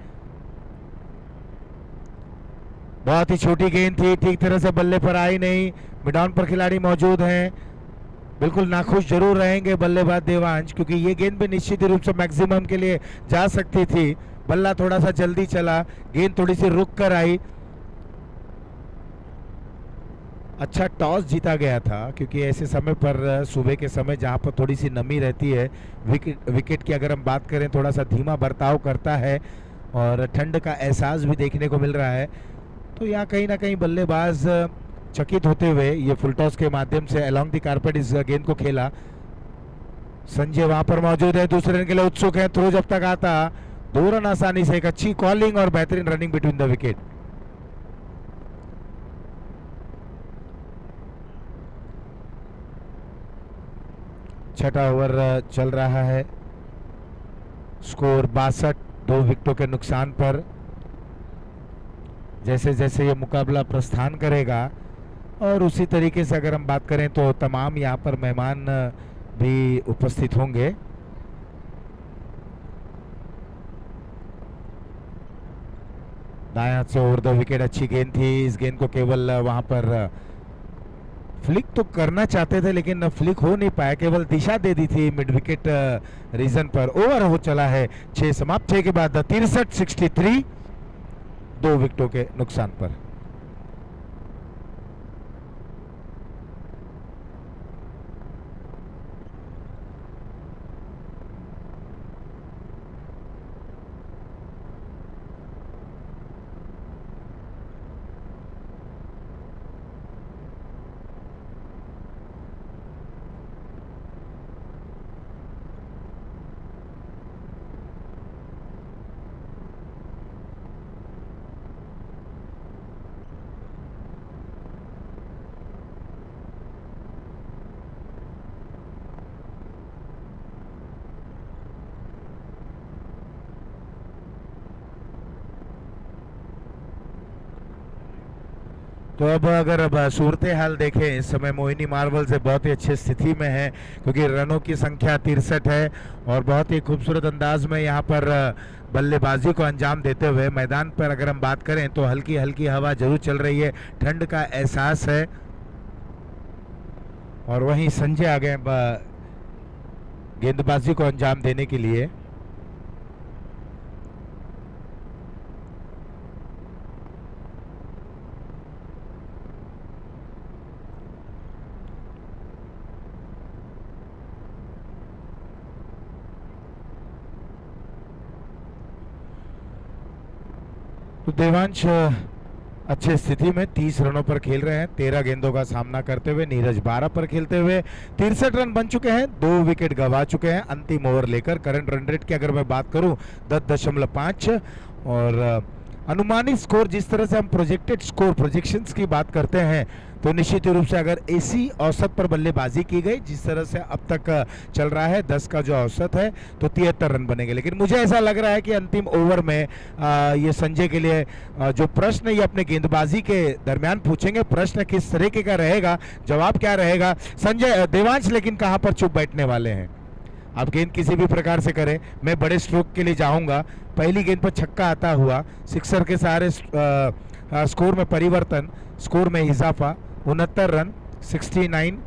बहुत ही छोटी गेंद थी, ठीक तरह से बल्ले पर आई नहीं। मिडऑन पर खिलाड़ी मौजूद हैं, बिल्कुल नाखुश जरूर रहेंगे बल्लेबाज देवांश, क्योंकि ये गेंद भी निश्चित रूप से मैक्सिमम के लिए जा सकती थी। बल्ला थोड़ा सा जल्दी चला, गेंद थोड़ी सी रुक कर आई। अच्छा टॉस जीता गया था, क्योंकि ऐसे समय पर सुबह के समय जहां पर थोड़ी सी नमी रहती है, विकेट की अगर हम बात करें थोड़ा सा धीमा बर्ताव करता है और ठंड का एहसास भी देखने को मिल रहा है। तो यहाँ कहीं ना कहीं बल्लेबाज चकित होते हुए ये फुल टॉस के माध्यम से अलोंग द कारपेट इस गेंद को खेला। संजय वहां पर मौजूद है, दूसरे रन के लिए उत्सुक है। थ्रो जब तक आता 2 रन आसानी से। एक अच्छी कॉलिंग और बेहतरीन रनिंग बिटवीन द विकेट। छठा ओवर चल रहा है। स्कोर 62, 2 विकेटों के नुकसान पर। जैसे जैसे ये मुकाबला प्रस्थान करेगा, और उसी तरीके से अगर हम बात करें तो तमाम यहाँ पर मेहमान भी उपस्थित होंगे। दाएं हाथ से ओवर द विकेट, अच्छी गेंद थी। इस गेंद को केवल वहां पर फ्लिक तो करना चाहते थे लेकिन फ्लिक हो नहीं पाया, केवल दिशा दे दी थी मिड विकेट रीजन पर। ओवर हो चला है 6 समाप्त, 6 के बाद 63-63, 2 विकेटों के नुकसान पर। तो अब सूरत हाल देखें, इस समय मोहिनी मार्बल से बहुत ही अच्छी स्थिति में है क्योंकि रनों की संख्या 63 है और बहुत ही खूबसूरत अंदाज में यहाँ पर बल्लेबाजी को अंजाम देते हुए मैदान पर अगर हम बात करें तो हल्की हल्की हवा जरूर चल रही है, ठंड का एहसास है। और वहीं संजय आ गए गेंदबाजी को अंजाम देने के लिए। तो देवांश अच्छे स्थिति में 30 रनों पर खेल रहे हैं, 13 गेंदों का सामना करते हुए। नीरज 12 पर खेलते हुए 63 रन बन चुके हैं, 2 विकेट गंवा चुके हैं अंतिम ओवर लेकर। करंट रन रेट की अगर मैं बात करूं 10.5 और अनुमानित स्कोर, जिस तरह से हम प्रोजेक्टेड स्कोर प्रोजेक्शंस की बात करते हैं तो निश्चित रूप से अगर एसी औसत पर बल्लेबाजी की गई जिस तरह से अब तक चल रहा है 10 का जो औसत है तो 73 रन बनेंगे। लेकिन मुझे ऐसा लग रहा है कि अंतिम ओवर में ये संजय के लिए जो प्रश्न ये अपने गेंदबाजी के दरमियान पूछेंगे, प्रश्न किस तरीके का रहेगा, जवाब क्या रहेगा। संजय देवांश लेकिन कहां पर चुप बैठने वाले हैं? आप गेंद किसी भी प्रकार से करें, मैं बड़े स्ट्रोक के लिए जाऊंगा। पहली गेंद पर छक्का आता हुआ सिक्सर के सहारे स्कोर में परिवर्तन, स्कोर में इजाफा, 69 रन 69।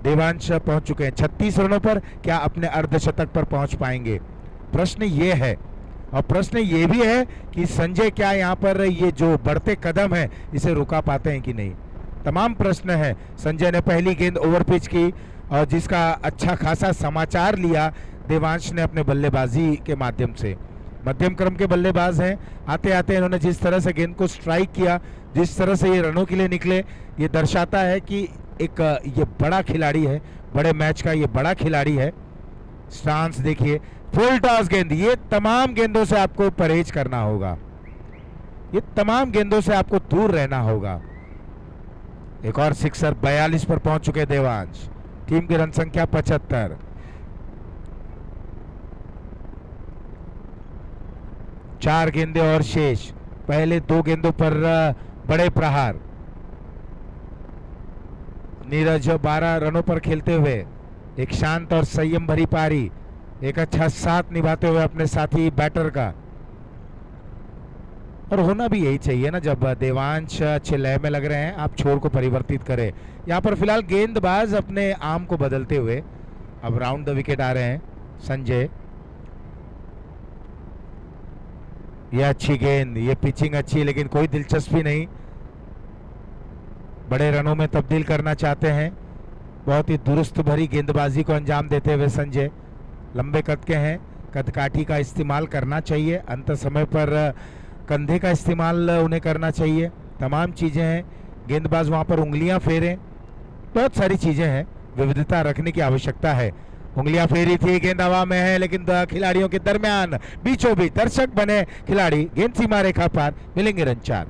देवांश पहुंच चुके हैं 36 रनों पर, क्या अपने अर्धशतक पर पहुंच पाएंगे? प्रश्न ये है। और प्रश्न ये भी है कि संजय क्या यहाँ पर ये जो बढ़ते कदम है इसे रुका पाते हैं कि नहीं। तमाम प्रश्न है। संजय ने पहली गेंद ओवर पिच की और जिसका अच्छा खासा समाचार लिया देवांश ने अपने बल्लेबाजी के माध्यम से। मध्यम क्रम के बल्लेबाज हैं, आते आते इन्होंने जिस तरह से गेंद को स्ट्राइक किया, जिस तरह से ये रनों के लिए निकले, ये दर्शाता है कि एक ये बड़ा खिलाड़ी है, बड़े मैच का ये बड़ा खिलाड़ी है। स्टांस देखिए, फुल टॉस गेंद, ये तमाम गेंदों से आपको परहेज करना होगा, ये तमाम गेंदों से आपको दूर रहना होगा। एक और सिक्सर, 42 पर पहुंच चुके देवांश, टीम की रन संख्या 75। 4 गेंदें और शेष, पहले 2 गेंदों पर बड़े प्रहार। नीरज 12 रनों पर खेलते हुए एक शांत और संयम भरी पारी, एक अच्छा साथ निभाते हुए अपने साथी बैटर का। और होना भी यही चाहिए ना, जब देवांश अच्छे लय में लग रहे हैं आप छोर को परिवर्तित करें। यहाँ पर फिलहाल गेंदबाज अपने आर्म को बदलते हुए अब राउंड द विकेट आ रहे हैं संजय। ये अच्छी गेंद, ये पिचिंग अच्छी, लेकिन कोई दिलचस्पी नहीं, बड़े रनों में तब्दील करना चाहते हैं। बहुत ही दुरुस्त भरी गेंदबाजी को अंजाम देते हुए संजय, लंबे कद के हैं, कदकाठी का इस्तेमाल करना चाहिए, अंत समय पर कंधे का इस्तेमाल उन्हें करना चाहिए। तमाम चीज़ें हैं, गेंदबाज वहाँ पर उंगलियां फेरें, बहुत सारी चीज़ें हैं, विविधता रखने की आवश्यकता है। उंगलियां फेरी थी, गेंद हवा में है, लेकिन खिलाड़ियों के दरमियान बीचों बीच दर्शक बने खिलाड़ी, गेंद सीमा रेखा पार, मिलेंगे रन 4।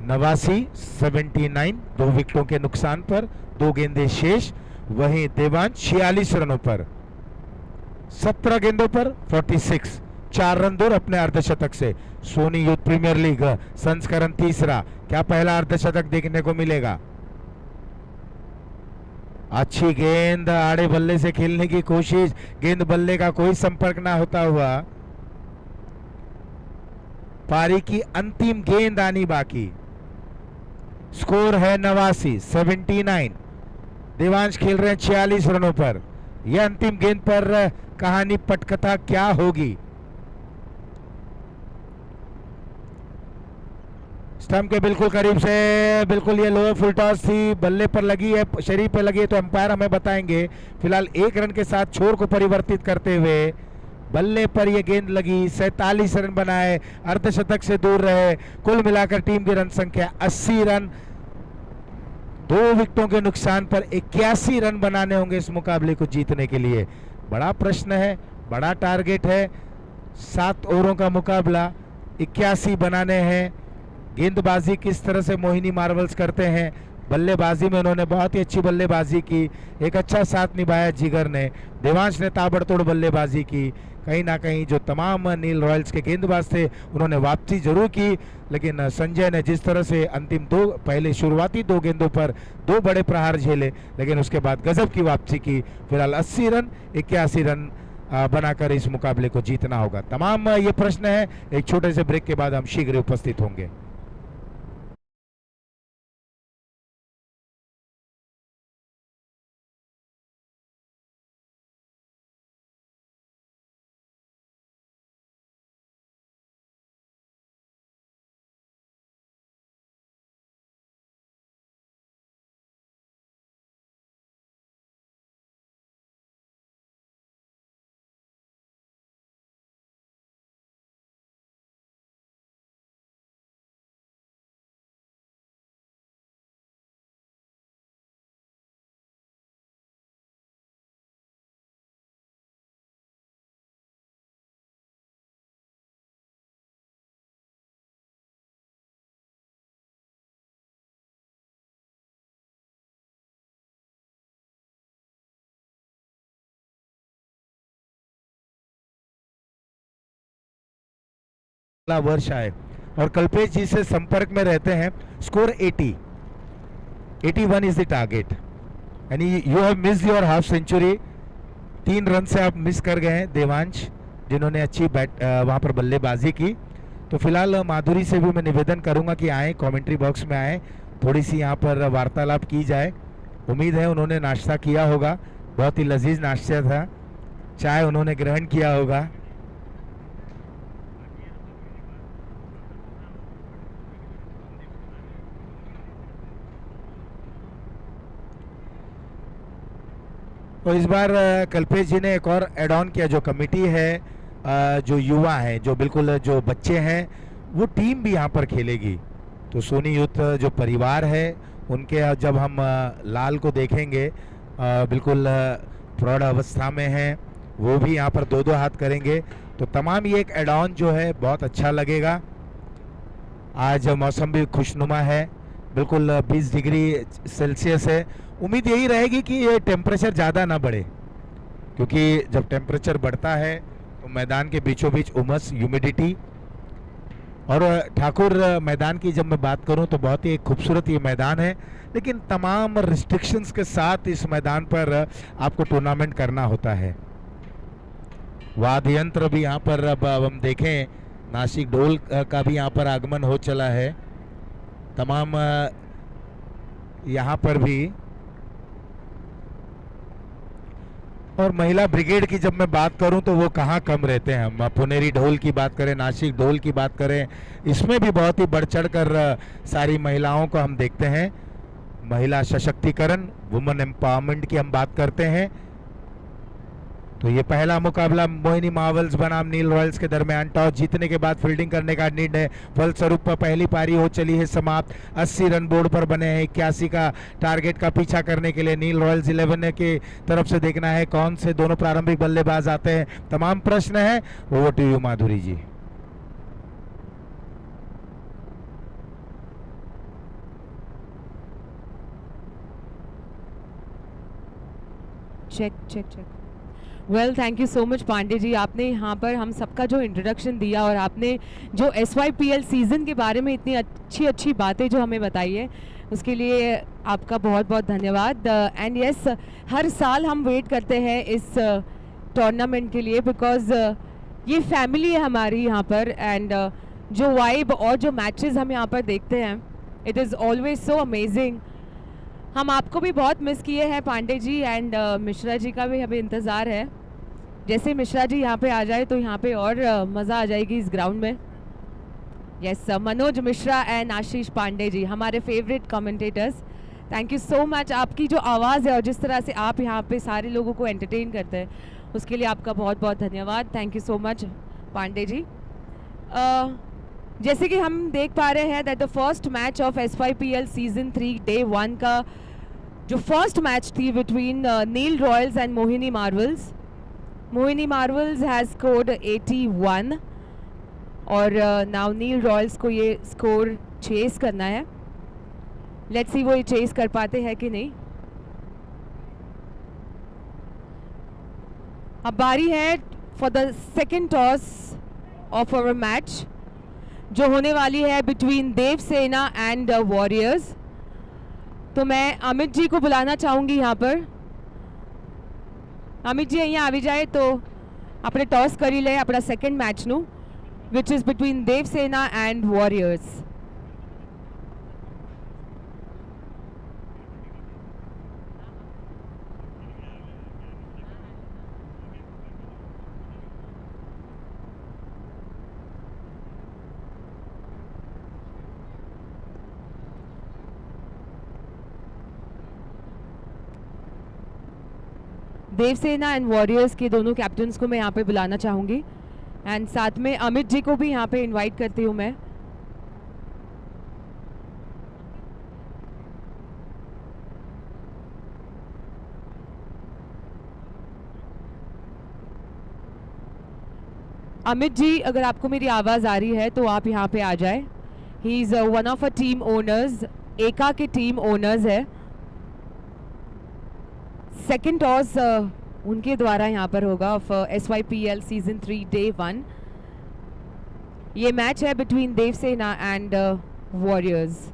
79 2 विकेटों के नुकसान पर, 2 गेंदें शेष। वहीं देवांश 46 रनों पर, 17 गेंदों पर 46, 4 रन दूर अपने अर्धशतक से। सोनी यूथ प्रीमियर लीग संस्करण तीसरा, क्या पहला अर्धशतक देखने को मिलेगा? अच्छी गेंद, आड़े बल्ले से खेलने की कोशिश, गेंद बल्ले का कोई संपर्क ना होता हुआ। पारी की अंतिम गेंद आनी बाकी। स्कोर है 89, 79। देवांश खेल रहे हैं 46 रनों पर। यह अंतिम गेंद पर कहानी पटकथा क्या होगी? स्टंप के बिल्कुल करीब से, बिल्कुल ये लोअर फुल टॉस थी, बल्ले पर लगी है, शरीर पर लगी है तो अंपायर हमें बताएंगे। फिलहाल 1 रन के साथ छोर को परिवर्तित करते हुए बल्ले पर यह गेंद लगी, 47 रन बनाए, अर्धशतक से दूर रहे। कुल मिलाकर टीम की रन संख्या 80 रन। 2 विकेटों के नुकसान पर 81 रन बनाने होंगे इस मुकाबले को जीतने के लिए। बड़ा प्रश्न है, बड़ा टारगेट है। 7 ओवरों का मुकाबला, 81 बनाने हैं। गेंदबाजी किस तरह से मोहिनी मार्वल्स करते हैं, बल्लेबाजी में उन्होंने बहुत ही अच्छी बल्लेबाजी की, एक अच्छा साथ निभाया जिगर ने। देवांश ने ताबड़तोड़ बल्लेबाजी की। कहीं ना कहीं जो तमाम नील रॉयल्स के गेंदबाज थे उन्होंने वापसी जरूर की, लेकिन संजय ने जिस तरह से अंतिम 2 पहले शुरुआती 2 गेंदों पर 2 बड़े प्रहार झेले, लेकिन उसके बाद गजब की वापसी की। फिलहाल 80 रन, 81 रन बनाकर इस मुकाबले को जीतना होगा। तमाम ये प्रश्न है। एक छोटे से ब्रेक के बाद हम शीघ्र उपस्थित होंगे। वर्ष आए और कल्पेश जी से संपर्क में रहते हैं। Score 80, 81 is the target. यानी you have miss your half century. 3 run से आप मिस कर गए हैं देवांश, जिन्होंने अच्छी बैट वहां पर बल्लेबाजी की। तो फिलहाल माधुरी से भी मैं निवेदन करूंगा कि आए, कमेंट्री बॉक्स में आए, थोड़ी सी यहाँ पर वार्तालाप की जाए। उम्मीद है उन्होंने नाश्ता किया होगा, बहुत ही लजीज नाश्ता था, चाय उन्होंने ग्रहण किया होगा। तो इस बार कल्पेश जी ने एक और एड ऑन किया, जो कमेटी है, जो युवा हैं, जो बिल्कुल जो बच्चे हैं, वो टीम भी यहाँ पर खेलेगी। तो सोनी यूथ जो परिवार है उनके जब हम लाल को देखेंगे, बिल्कुल प्रौढ़ अवस्था में हैं, वो भी यहाँ पर 2-2 हाथ करेंगे। तो तमाम ये एक एड ऑन जो है बहुत अच्छा लगेगा। आज मौसम भी खुशनुमा है, बिल्कुल 20 डिग्री सेल्सियस है। उम्मीद यही रहेगी कि ये टेम्परेचर ज़्यादा ना बढ़े, क्योंकि जब टेम्परेचर बढ़ता है तो मैदान के बीचों बीच उमस, ह्यूमिडिटी। और ठाकुर मैदान की जब मैं बात करूं तो बहुत ही खूबसूरत ये मैदान है, लेकिन तमाम रिस्ट्रिक्शंस के साथ इस मैदान पर आपको टूर्नामेंट करना होता है। वाद्य यंत्र भी यहाँ पर अब हम देखें, नासिक ढोल का भी यहाँ पर आगमन हो चला है। तमाम यहाँ पर भी, और महिला ब्रिगेड की जब मैं बात करूं तो वो कहाँ कम रहते हैं। हम पुनेरी ढोल की बात करें, नासिक ढोल की बात करें, इसमें भी बहुत ही बढ़ चढ़ कर सारी महिलाओं को हम देखते हैं। महिला सशक्तिकरण, वुमेन एम्पावरमेंट की हम बात करते हैं। तो ये पहला मुकाबला मोहिनी मार्वल्स बनाम नील रॉयल्स के दरमियान। टॉस जीतने के बाद फील्डिंग करने का निर्णय, फलस्वरूप पहली पारी हो चली है समाप्त। 80 रन बोर्ड पर बने हैं। 81 का टारगेट का पीछा करने के लिए नील रॉयल्स 11 के तरफ से देखना है कौन से दोनों प्रारंभिक बल्लेबाज आते हैं। तमाम प्रश्न है। Over to you Madhuri ji. Check check check. Well thank you so much Pandey ji, आपने यहाँ पर हम सबका जो इंट्रोडक्शन दिया और आपने जो SYPL सीज़न के बारे में इतनी अच्छी अच्छी बातें जो हमें बताई है, उसके लिए आपका बहुत बहुत धन्यवाद। एंड यस, हर साल हम वेट करते हैं इस टूर्नामेंट के लिए, बिकॉज ये फैमिली है हमारी यहाँ पर। एंड जो वाइब और जो मैचेस हम यहाँ पर देखते हैं, it is always so amazing. हम आपको भी बहुत मिस किए हैं पांडे जी, एंड मिश्रा जी का भी हमें इंतज़ार है। जैसे मिश्रा जी यहाँ पे आ जाए तो यहाँ पे और मज़ा आ जाएगी इस ग्राउंड में। यस, मनोज मिश्रा एंड आशीष पांडे जी, हमारे favourite commentators, thank you so much. आपकी जो आवाज़ है और जिस तरह से आप यहाँ पे सारे लोगों को एंटरटेन करते हैं, उसके लिए आपका बहुत बहुत धन्यवाद। Thank you so much Pandey ji. जैसे कि हम देख पा रहे हैं that the first match of SYPL season 3 day 1 का जो फर्स्ट मैच थी between Neel Royals and Mohini Marvels. Mohini Marvels has scored 81 और नाउ नील रॉयल्स को ये स्कोर चेस करना है। लेट्स सी वो ये चेस कर पाते हैं कि नहीं। अब बारी है for the second toss of our match, जो होने वाली है बिटवीन देवसेना एंड वॉरियर्स। तो मैं अमित जी को बुलाना चाहूँगी यहाँ पर। अमित जी અહીંયા આવી જાય તો આપણે ટોસ કરી લઈએ આપણા સેકન્ડ મેચનું, which is between Devsena and Warriors. Devsena and Warriors के दोनों कैप्टन्स को मैं यहाँ पे बुलाना चाहूँगी, एंड साथ में अमित जी को भी यहाँ पे इनवाइट करती हूँ मैं। अमित जी, अगर आपको मेरी आवाज़ आ रही है तो आप यहाँ पे आ जाए। He is one of a team owners, एका के टीम ओनर्स है। सेकेंड टॉस उनके द्वारा यहाँ पर होगा ऑफ SYPL सीजन 3 डे 1। ये मैच है बिटवीन देवसेना एंड वॉरियर्स।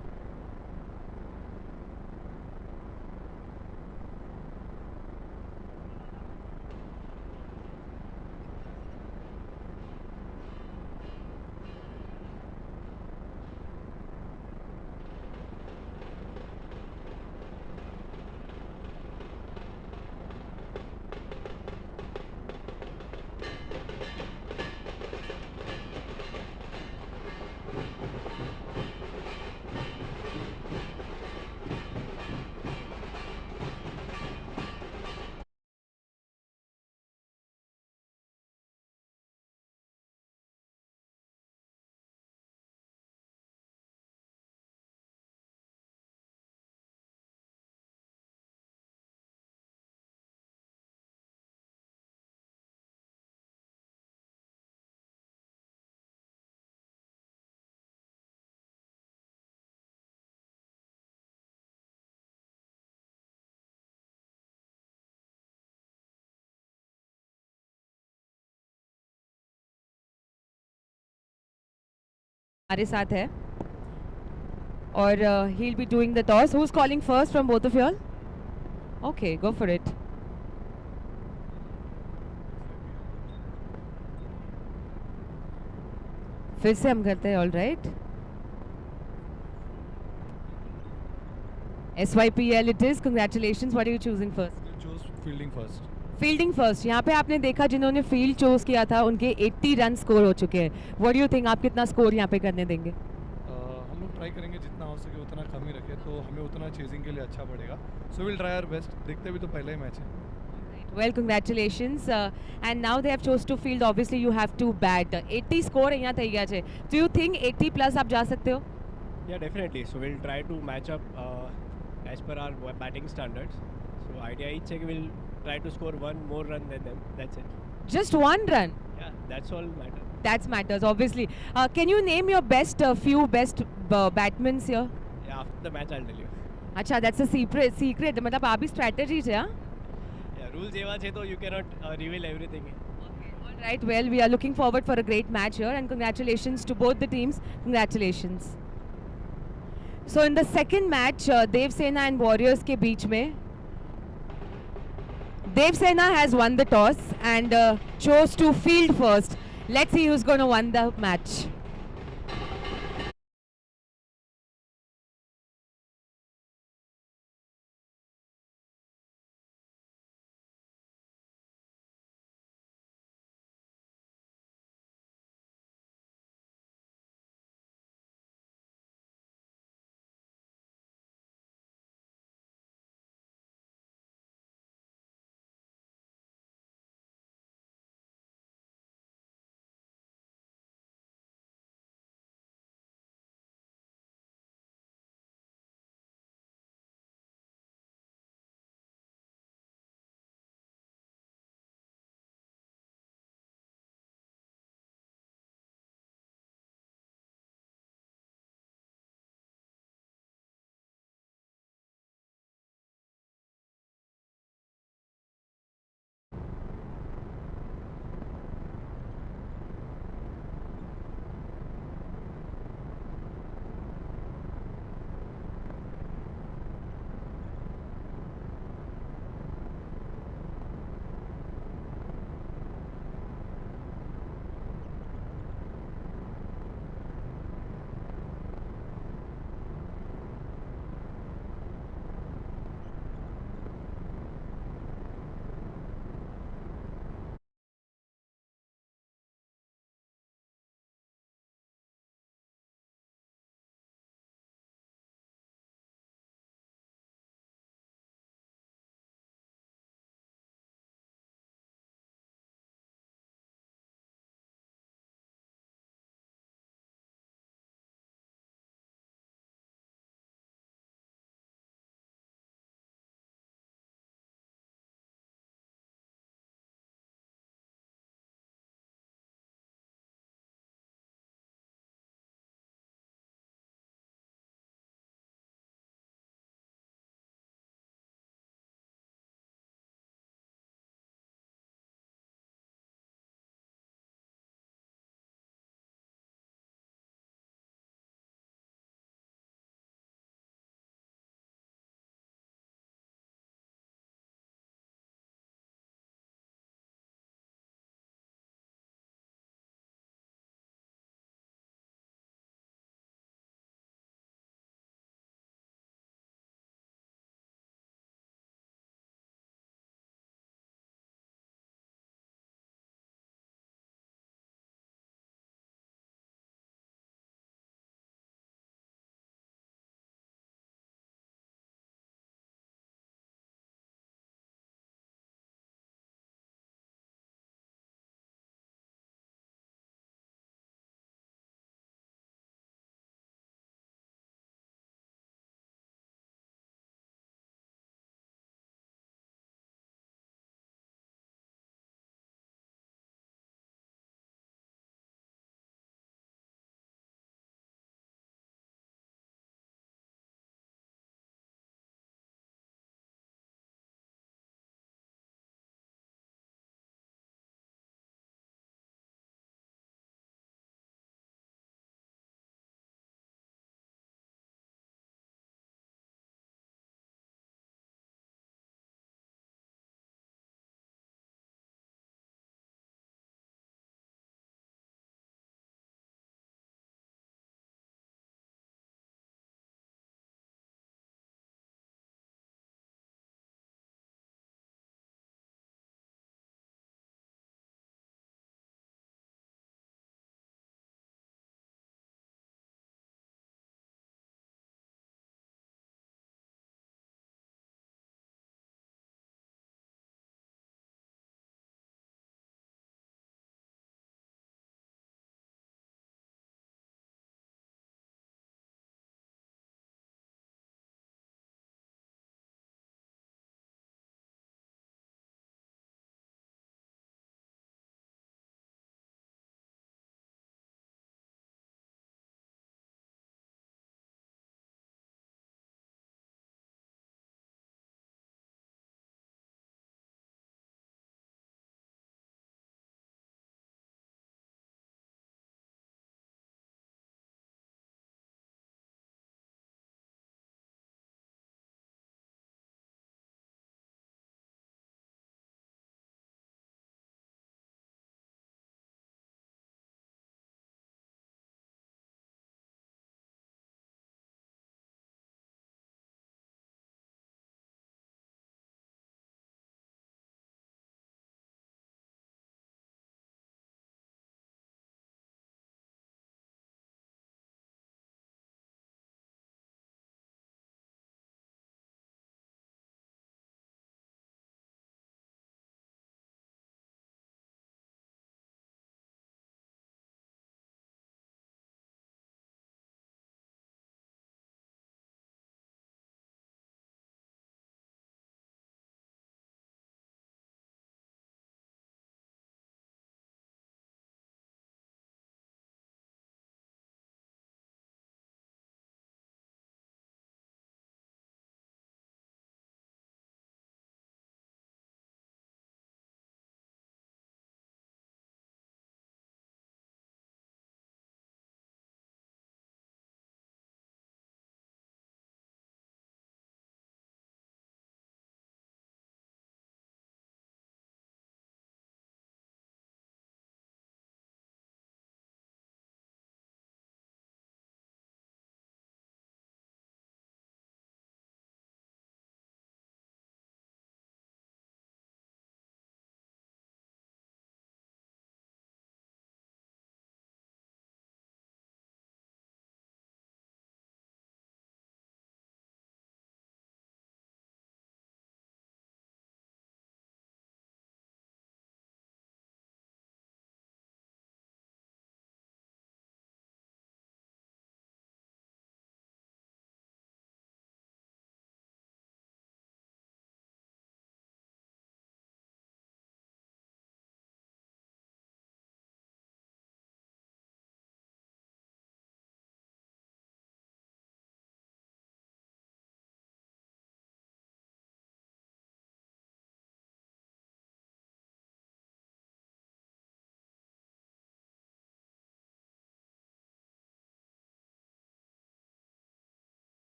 हमारे साथ है और he will be doing the toss. Who is calling first from both of you all? Okay, go for it. फिर से हम करते हैं, all right. SYPL it is, congratulations, what are you choosing first? choose fielding first. Fielding first. यहाँ पे आपने देखा जिन्होंने फील्ड चूज किया था उनके 80 रन स्कोर हो चुके हैं। व्हाट डू यू थिंक, आप कितना स्कोर यहाँ पे करने देंगे? हम लोग ट्राई करेंगे जितना हो सके उतना कम ही रखें, तो हमें उतना चेजिंग के लिए अच्छा पड़ेगा। So will try our best. देखते भी तो पहला ही मैच है। Well, congratulations. And now they have chose to field. Obviously, you have to bat. 80 score અહીંયા થઈ ગયા છે. Do you think 80 plus आप जा सकते हो? Yeah, definitely. So we'll try to match up as per our batting standards. So idea is that we'll try to score one more run than them. That's it. Just one run. Yeah, that's all matter. That matters, obviously. Can you name your best few best batsmen here? Yeah, after the match I'll tell you. अच्छा, that's a secret. मतलब आप भी strategy है, हाँ? Yeah, રૂલ્સ એવા છે તો you cannot reveal everything. All right, well, we are looking forward for a great match here, and congratulations to both the teams. Congratulations. So in the second match, Dev Sena and Warriors के बीच में, Dev Sena has won the toss and chose to field first. Let's see who's going to win the match.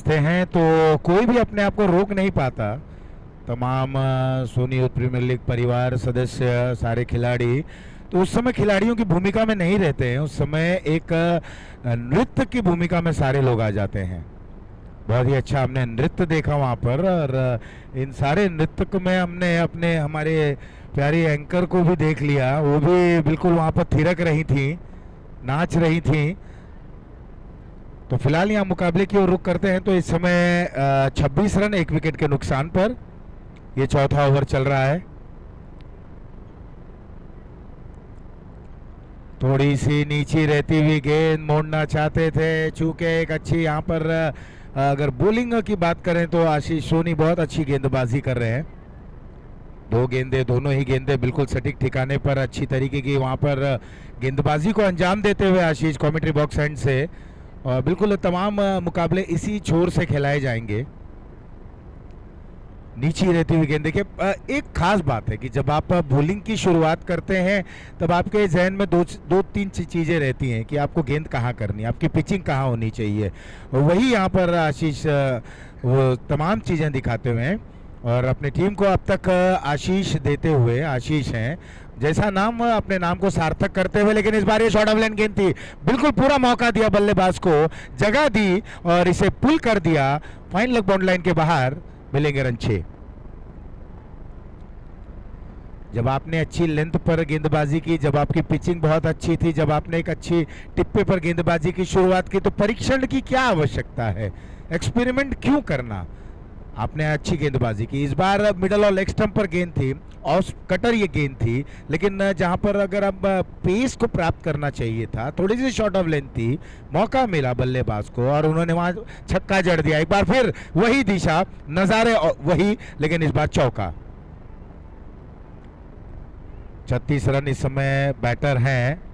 पहुंचते हैं तो कोई भी अपने आप को रोक नहीं पाता। तमाम सोनी यूथ प्रीमियर लीग परिवार सदस्य, सारे खिलाड़ी तो उस समय खिलाड़ियों की भूमिका में नहीं रहते हैं, उस समय एक नृत्य की भूमिका में सारे लोग आ जाते हैं। बहुत ही अच्छा हमने नृत्य देखा वहाँ पर, और इन सारे नृत्य में हमने अपने हमारे प्यारी एंकर को भी देख लिया, वो भी बिल्कुल वहाँ पर थिरक रही थी, नाच रही थी। तो फिलहाल यहाँ मुकाबले की ओर रुख करते हैं। तो इस समय 26 रन 1 विकेट के नुकसान पर ये चौथा ओवर चल रहा है। थोड़ी सी नीचे रहती हुई गेंद मोड़ना चाहते थे, चूंकि एक अच्छी यहाँ पर अगर बॉलिंग की बात करें तो आशीष सोनी बहुत अच्छी गेंदबाजी कर रहे हैं। दो गेंदे, दोनों ही गेंदे बिल्कुल सटीक ठिकाने पर अच्छी तरीके की वहाँ पर गेंदबाजी को अंजाम देते हुए आशीष कमेंट्री बॉक्स एंड से, और बिल्कुल तमाम मुकाबले इसी छोर से खिलाए जाएंगे। नीचे रहती हुई गेंद, देखिए एक खास बात है कि जब आप बॉलिंग की शुरुआत करते हैं तब आपके जहन में दो तीन चीज़ें रहती हैं कि आपको गेंद कहाँ करनी है, आपकी पिचिंग कहाँ होनी चाहिए। वही यहाँ पर आशीष वो तमाम चीज़ें दिखाते हुए हैं, और अपनी टीम को अब तक आशीष देते हुए, आशीष हैं जैसा नाम, अपने नाम को सार्थक करते हुए। लेकिन इस बार ये शॉर्ट ऑफ लाइन गेंद थी, बिल्कुल पूरा मौका दिया बल्लेबाज को, जगह दी और इसे पुल कर दिया। फाइन लेग बाउंड लाइन के बाहर मिलेंगे रन 6। जब आपने अच्छी लेंथ पर गेंदबाजी की, जब आपकी पिचिंग बहुत अच्छी थी, जब आपने एक अच्छी टिप्पे पर गेंदबाजी की शुरुआत की, तो परीक्षण की क्या आवश्यकता है, एक्सपेरिमेंट क्यों करना। आपने अच्छी गेंदबाजी की। इस बार मिडल और लेग स्टंप पर गेंद थी, ऑफ कटर ये गेंद थी, लेकिन जहां पर अगर अब पेस को प्राप्त करना चाहिए था, थोड़ी सी शॉर्ट ऑफ लेंथ थी, मौका मिला बल्लेबाज को और उन्होंने वहां छक्का जड़ दिया। एक बार फिर वही दिशा, नजारे वही, लेकिन इस बार चौका। 36 रन इस समय बैटर हैं।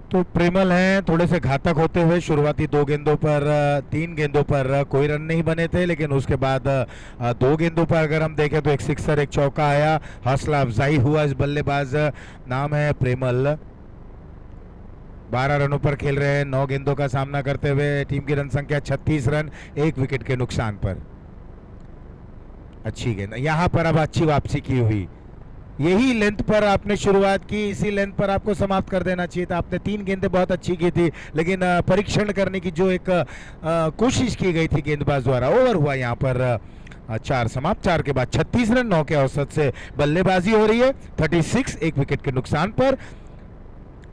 तो प्रेमल हैं थोड़े से घातक होते हुए, शुरुआती 2 गेंदों पर 3 गेंदों पर कोई रन नहीं बने थे, लेकिन उसके बाद 2 गेंदों पर अगर हम देखें तो एक सिक्सर, एक चौका आया, हौसला अफजाई हुआ इस बल्लेबाज, नाम है प्रेमल। 12 रनों पर खेल रहे हैं, 9 गेंदों का सामना करते हुए। टीम की रन संख्या 36 रन 1 विकेट के नुकसान पर। अच्छी गेंद, यहां पर अब अच्छी वापसी की हुई, यही लेंथ पर आपने शुरुआत की, इसी लेंथ पर आपको समाप्त कर देना चाहिए था। आपने 3 गेंदें बहुत अच्छी की थी, लेकिन परीक्षण करने की जो एक कोशिश की गई थी गेंदबाज द्वारा, ओवर हुआ यहाँ पर 4 समाप्त। 4 के बाद 36 रन 9 के औसत से बल्लेबाजी हो रही है। 36 1 विकेट के नुकसान पर,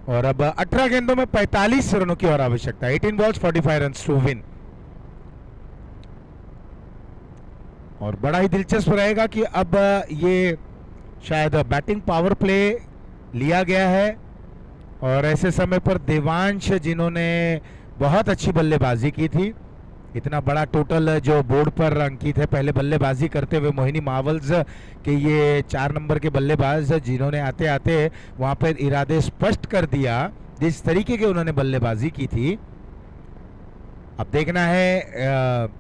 और अब 18 गेंदों में 45 रनों की और आवश्यकता। 18 बॉल्स 45 रन्स टू विन। और बड़ा ही दिलचस्प रहेगा कि अब ये शायद बैटिंग पावर प्ले लिया गया है, और ऐसे समय पर देवांश जिन्होंने बहुत अच्छी बल्लेबाजी की थी, इतना बड़ा टोटल जो बोर्ड पर अंकित है पहले बल्लेबाजी करते हुए मोहिनी मावल्स के ये 4 नंबर के बल्लेबाज, जिन्होंने आते आते वहां पर इरादे स्पष्ट कर दिया जिस तरीके के उन्होंने बल्लेबाजी की थी। अब देखना है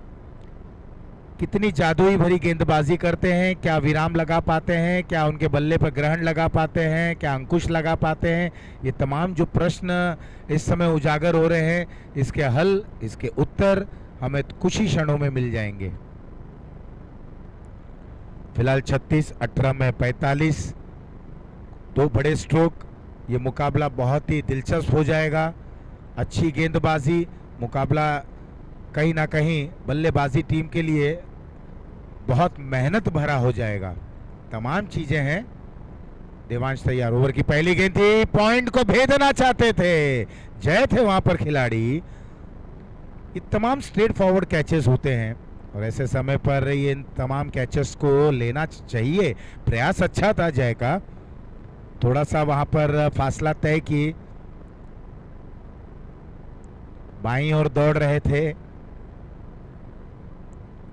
कितनी जादुई भरी गेंदबाजी करते हैं, क्या विराम लगा पाते हैं, क्या उनके बल्ले पर ग्रहण लगा पाते हैं, क्या अंकुश लगा पाते हैं। ये तमाम जो प्रश्न इस समय उजागर हो रहे हैं, इसके हल, इसके उत्तर हमें कुछ ही क्षणों में मिल जाएंगे। फिलहाल 36, 18 में 45, 2 बड़े स्ट्रोक। ये मुकाबला बहुत ही दिलचस्प हो जाएगा। अच्छी गेंदबाजी, मुकाबला कहीं ना कहीं बल्लेबाजी टीम के लिए बहुत मेहनत भरा हो जाएगा। तमाम चीजें हैं। देवांश तैयार, ओवर की पहली गेंद थी, पॉइंट को भेदना चाहते थे, जय थे वहां पर खिलाड़ी। ये तमाम स्ट्रेट फॉरवर्ड कैचेस होते हैं, और ऐसे समय पर ये इन तमाम कैचेस को लेना चाहिए। प्रयास अच्छा था जय का, थोड़ा सा वहां पर फासला तय की, बाईं ओर दौड़ रहे थे।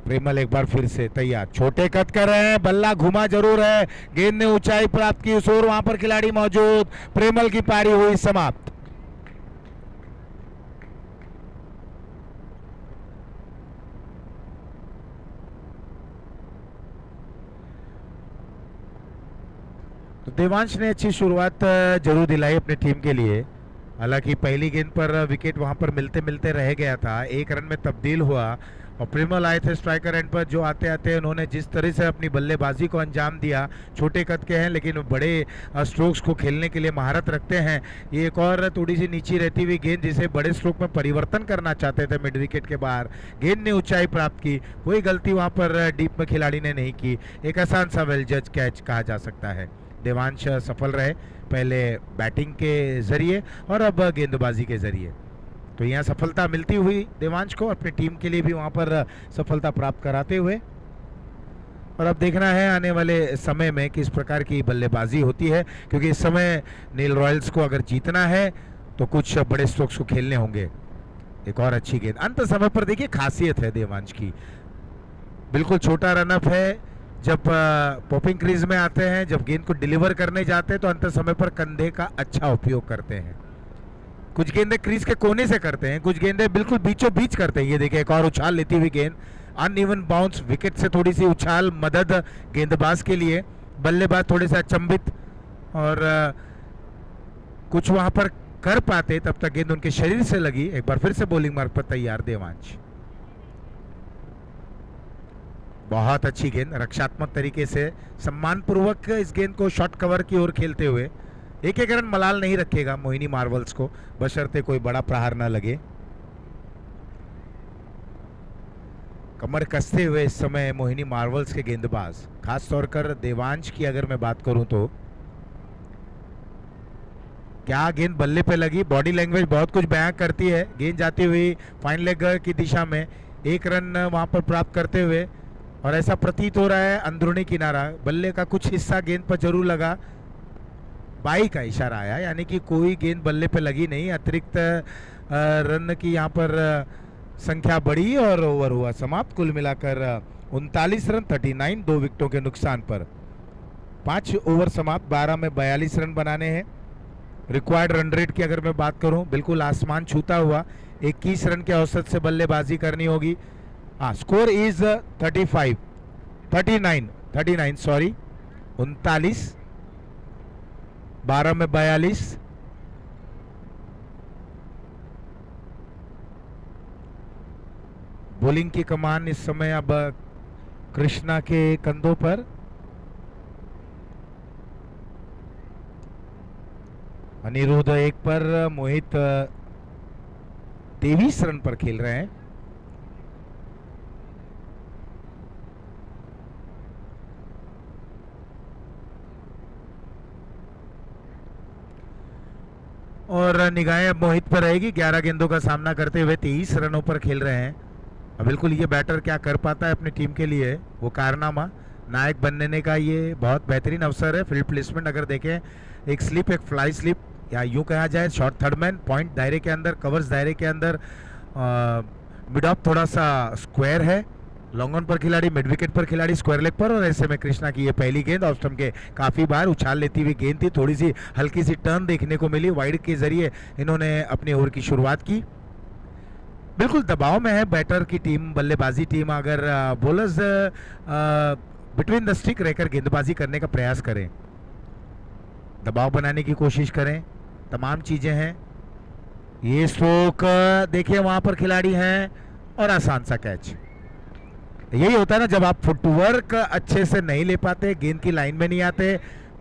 प्रेमल एक बार फिर से तैयार, छोटे कट कर रहे हैं, बल्ला घुमा जरूर है, गेंद ने ऊंचाई प्राप्त की, उस ओर वहां पर खिलाड़ी मौजूद। प्रेमल की पारी हुई समाप्त। तो देवांश ने अच्छी शुरुआत जरूर दिलाई अपनी टीम के लिए। हालांकि पहली गेंद पर विकेट वहां पर मिलते मिलते रह गया था, 1 रन में तब्दील हुआ और प्रिमल आए थे स्ट्राइकर एंड पर, जो आते आते उन्होंने जिस तरह से अपनी बल्लेबाजी को अंजाम दिया। छोटे कद के हैं लेकिन बड़े स्ट्रोक्स को खेलने के लिए महारत रखते हैं। ये एक और थोड़ी सी नीची रहती हुई गेंद जिसे बड़े स्ट्रोक में परिवर्तन करना चाहते थे मिड विकेट के बाहर, गेंद ने ऊंचाई प्राप्त की, कोई गलती वहां पर डीप में खिलाड़ी ने नहीं की। एक आसान सा वेल जज कैच कहा जा सकता है। देवांश सफल रहे, पहले बैटिंग के जरिए और अब गेंदबाजी के जरिए। तो यहाँ सफलता मिलती हुई देवांश को, अपनी टीम के लिए भी वहाँ पर सफलता प्राप्त कराते हुए। और अब देखना है आने वाले समय में किस प्रकार की बल्लेबाजी होती है, क्योंकि इस समय नील रॉयल्स को अगर जीतना है तो कुछ बड़े स्ट्रोक्स को खेलने होंगे। एक और अच्छी गेंद अंत समय पर, देखिए खासियत है देवांश की, बिल्कुल छोटा रनअप है। जब पॉपिंग क्रीज में आते हैं, जब गेंद को डिलीवर करने जाते हैं तो अंत समय पर कंधे का अच्छा उपयोग करते हैं। कुछ गेंदें क्रीज के कोने से करते हैं, कुछ गेंदें बिल्कुल बीचों बीच करते हैं। ये देखिए एक और उछाल लेती हुई गेंद, अनइवन बाउंस, विकेट से थोड़ी सी उछाल मदद गेंदबाज के लिए, बल्लेबाज थोड़े से अचंभित और कुछ वहां पर कर पाते, तब तक गेंद उनके शरीर से लगी। एक बार फिर से बॉलिंग मार्ग पर तैयार देवांश। बहुत अच्छी गेंद, रक्षात्मक तरीके से सम्मानपूर्वक इस गेंद को शॉर्ट कवर की ओर खेलते हुए। एक रन मलाल नहीं रखेगा मोहिनी मार्वल्स को, बशर्ते कोई बड़ा प्रहार न लगे। कमर कसते हुए इस समय मोहिनी मार्वल्स के गेंदबाज, खास तौर कर देवांश की अगर मैं बात करूं तो क्या गेंद बल्ले पे लगी, बॉडी लैंग्वेज बहुत कुछ बयां करती है। गेंद जाती हुई फाइन लेग की दिशा में, 1 रन वहां पर प्राप्त करते हुए, और ऐसा प्रतीत हो रहा है अंदरूनी किनारा, बल्ले का कुछ हिस्सा गेंद पर जरूर लगा, बाई का इशारा आया, यानी कि कोई गेंद बल्ले पे लगी नहीं। अतिरिक्त रन की यहाँ पर संख्या बढ़ी और ओवर हुआ समाप्त। कुल मिलाकर 39 रन 39, 2 विकेटों के नुकसान पर 5 ओवर समाप्त। 12 में 42 रन बनाने हैं। रिक्वायर्ड रन रेट की अगर मैं बात करूं, बिल्कुल आसमान छूता हुआ 21 रन के औसत से बल्लेबाजी करनी होगी। हाँ, स्कोर इज 39 सॉरी, 39, 12 में 42। बॉलिंग की कमान इस समय अब कृष्णा के कंधों पर। अनिरुद्ध 1 पर, मोहित 23 रन पर खेल रहे हैं। और निगाहें अब मोहित पर रहेगी, 11 गेंदों का सामना करते हुए 23 रनों पर खेल रहे हैं। अब बिल्कुल ये बैटर क्या कर पाता है अपनी टीम के लिए, वो कारनामा, नायक बनने का ये बहुत बेहतरीन अवसर है। फील्ड प्लेसमेंट अगर देखें, एक स्लिप, एक फ्लाई स्लिप, या यूं कहा जाए शॉर्ट थर्डमैन, पॉइंट दायरे के अंदर, कवर्स दायरे के अंदर, मिड ऑफ थोड़ा सा स्क्वायर है, लॉन्ग ऑन पर खिलाड़ी, मिड विकेट पर खिलाड़ी स्क्वायर लेग पर। और ऐसे में कृष्णा की ये पहली गेंद ऑफ स्टंप के काफी बार उछाल लेती हुई गेंद थी, थोड़ी सी हल्की सी टर्न देखने को मिली, वाइड के जरिए इन्होंने अपने ओवर की शुरुआत की। बिल्कुल दबाव में है बैटर की टीम, बल्लेबाजी टीम। अगर बॉलर्स बिटवीन द स्टिक रहकर गेंदबाजी करने का प्रयास करें, दबाव बनाने की कोशिश करें, तमाम चीजें हैं। ये स्ट्रोक देखिए वहां पर खिलाड़ी हैं और आसान सा कैच। यही होता है ना, जब आप फुटवर्क अच्छे से नहीं ले पाते, गेंद की लाइन में नहीं आते,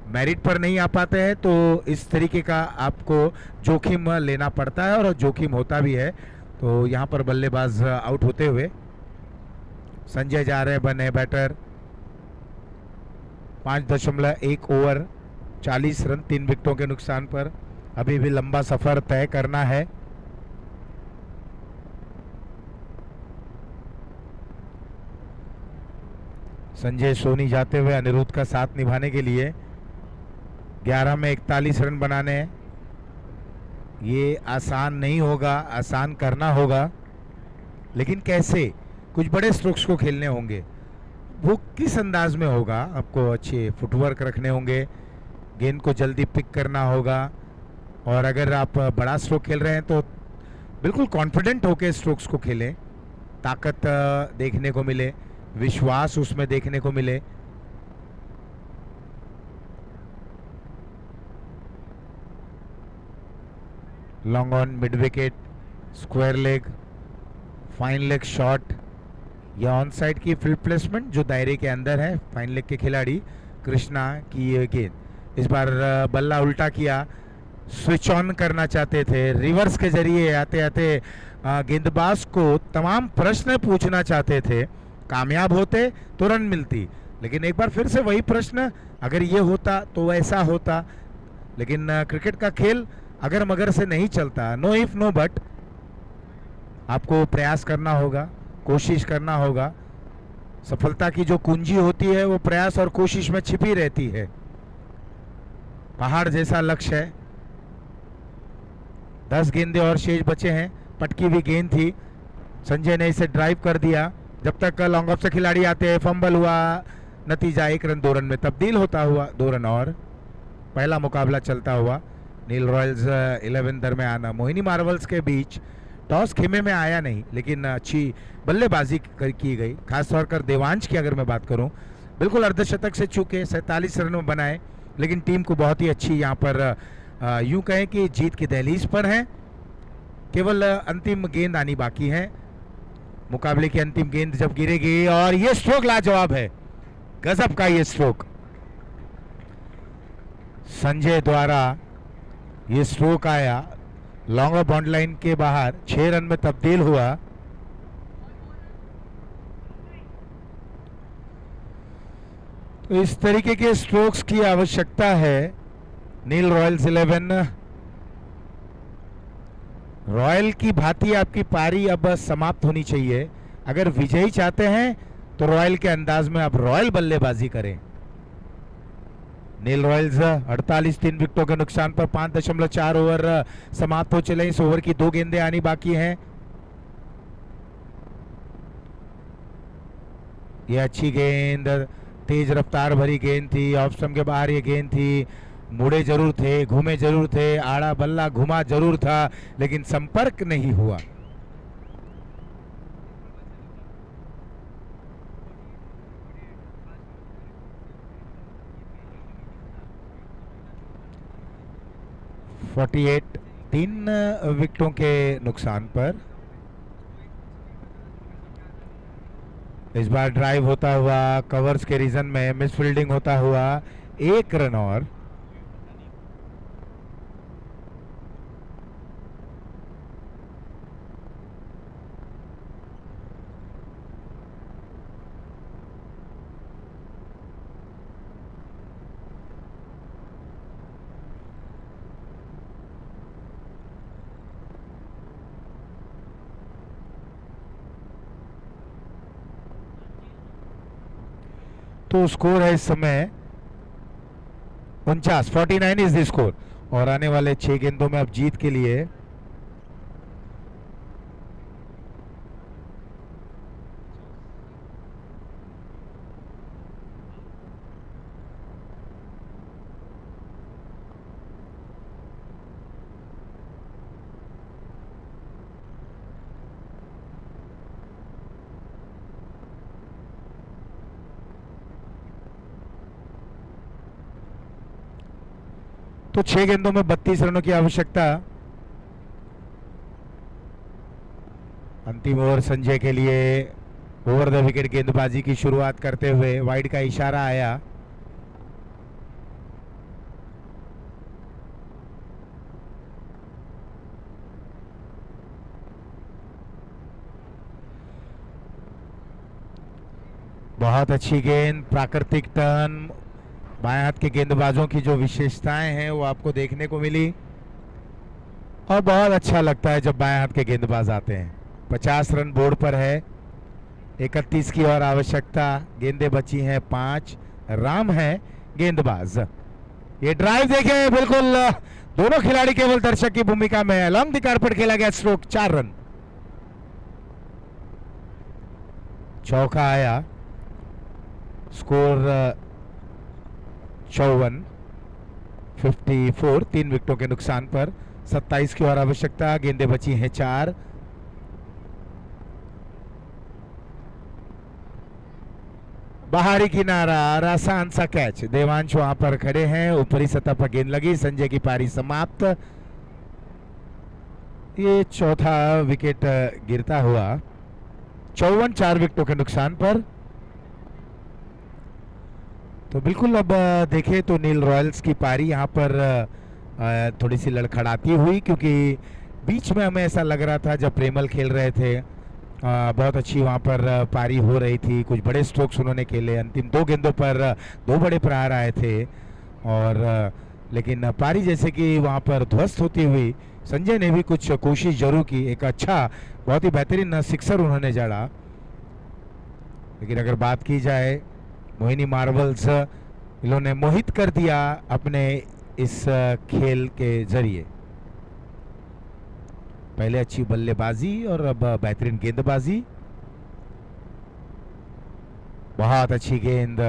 मेरिट पर नहीं आ पाते हैं, तो इस तरीके का आपको जोखिम लेना पड़ता है और जोखिम होता भी है। तो यहाँ पर बल्लेबाज आउट होते हुए संजय जा रहे हैं बने बैटर। 5.1 ओवर, 40 रन, 3 विकेटों के नुकसान पर। अभी भी लंबा सफर तय करना है। संजय सोनी जाते हुए अनिरुद्ध का साथ निभाने के लिए। 11 में 41 रन बनाने हैं। ये आसान नहीं होगा, आसान करना होगा, लेकिन कैसे? कुछ बड़े स्ट्रोक्स को खेलने होंगे। वो किस अंदाज में होगा? आपको अच्छे फुटवर्क रखने होंगे, गेंद को जल्दी पिक करना होगा, और अगर आप बड़ा स्ट्रोक खेल रहे हैं तो बिल्कुल कॉन्फिडेंट होकर स्ट्रोक्स को खेलें, ताकत देखने को मिले, विश्वास उसमें देखने को मिले। Long on, mid wicket, square leg, fine leg shot या ऑन साइड की फील्ड प्लेसमेंट जो दायरे के अंदर है। फाइन लेग के खिलाड़ी कृष्णा की ये गेंद, इस बार बल्ला उल्टा किया, स्विच ऑन करना चाहते थे, रिवर्स के जरिए आते आते गेंदबाज को तमाम प्रश्न पूछना चाहते थे, कामयाब होते तो रन मिलती। लेकिन एक बार फिर से वही प्रश्न, अगर ये होता तो ऐसा होता। लेकिन क्रिकेट का खेल अगर मगर से नहीं चलता, नो इफ नो बट, आपको प्रयास करना होगा, कोशिश करना होगा। सफलता की जो कुंजी होती है वो प्रयास और कोशिश में छिपी रहती है। पहाड़ जैसा लक्ष्य है, 10 गेंदे और शेष बचे हैं, पटकी हुई गेंद थी, संजय ने इसे ड्राइव कर दिया। जब तक लॉन्ग ऑफ से खिलाड़ी आते हैं, फंबल हुआ, नतीजा 1 रन 2 रन में तब्दील होता हुआ 2 रन और। पहला मुकाबला चलता हुआ नील रॉयल्स 11 दरमियान मोहिनी मार्वल्स के बीच। टॉस खेमे में आया नहीं, लेकिन अच्छी बल्लेबाजी की गई, खासतौर कर देवांश की अगर मैं बात करूं, बिल्कुल अर्धशतक से चूके 47 रन में बनाए। लेकिन टीम को बहुत ही अच्छी यहाँ पर यूं कहें कि जीत की दहलीज पर है, केवल अंतिम गेंद आनी बाकी है। मुकाबले की अंतिम गेंद जब गिरेगी और ये स्ट्रोक लाजवाब है, गजब का ये स्ट्रोक संजय द्वारा ये स्ट्रोक आया, लॉन्ग ऑफ बाउंड्री लाइन के बाहर 6 रन में तब्दील हुआ। तो इस तरीके के स्ट्रोक्स की आवश्यकता है नील रॉयल्स 11। रॉयल की भांति आपकी पारी अब समाप्त होनी चाहिए। अगर विजयी चाहते हैं तो रॉयल के अंदाज में आप रॉयल बल्लेबाजी करें। नील रॉयल्स 48 3 विकेटों के नुकसान पर 5.4 ओवर समाप्त हो चले। इस ओवर की 2 गेंदें आनी बाकी हैं। ये अच्छी गेंद, तेज रफ्तार भरी गेंद थी, ऑफ स्टंप के बाहर ये गेंद थी, मुड़े जरूर थे, घूमे जरूर थे, आड़ा बल्ला घुमा जरूर था, लेकिन संपर्क नहीं हुआ। (48) 3 विकेटों के नुकसान पर इस बार ड्राइव होता हुआ, कवर्स के रीजन में मिस फील्डिंग होता हुआ 1 रन और। तो स्कोर है इस समय 49 इज द स्कोर। और आने वाले 6 गेंदों में अब जीत के लिए तो 6 गेंदों में 32 रनों की आवश्यकता। अंतिम ओवर संजय के लिए ओवर द विकेट गेंदबाजी की शुरुआत करते हुए वाइड का इशारा आया। बहुत अच्छी गेंद, प्राकृतिक टर्न, बाएं हाथ के गेंदबाजों की जो विशेषताएं हैं वो आपको देखने को मिली और बहुत अच्छा लगता है जब बाएं हाथ के गेंदबाज आते हैं। 50 रन बोर्ड पर है, 31 की और आवश्यकता, गेंदें बची हैं 5, राम है गेंदबाज। ये ड्राइव देखें, बिल्कुल दोनों खिलाड़ी केवल दर्शक की भूमिका में है। लॉन्ग द कारपेट खेला गया स्ट्रोक, 4 रन। चौका आया, स्कोर 54, 3 विकेटों के नुकसान पर 27 की और आवश्यकता, गेंदें बची हैं 4। बाहरी किनारा और आसान सा कैच, देवांश वहां पर खड़े हैं, ऊपरी सतह पर गेंद लगी, संजय की पारी समाप्त। ये चौथा विकेट गिरता हुआ 54 4 विकेटों के नुकसान पर। तो बिल्कुल अब देखें तो नील रॉयल्स की पारी यहाँ पर थोड़ी सी लड़खड़ाती हुई, क्योंकि बीच में हमें ऐसा लग रहा था जब प्रेमल खेल रहे थे बहुत अच्छी वहाँ पर पारी हो रही थी, कुछ बड़े स्ट्रोक्स उन्होंने खेले, अंतिम 2 गेंदों पर 2 बड़े प्रहार आए थे, और लेकिन पारी जैसे कि वहाँ पर ध्वस्त होती हुई संजय ने भी कुछ कोशिश जरूर की, एक अच्छा बहुत ही बेहतरीन सिक्सर उन्होंने जड़ा। लेकिन अगर बात की जाए मोहिनी मार्वल्स, इन्होंने मोहित कर दिया अपने इस खेल के जरिए। पहले अच्छी बल्लेबाजी और अब बेहतरीन गेंदबाजी, बहुत अच्छी गेंद,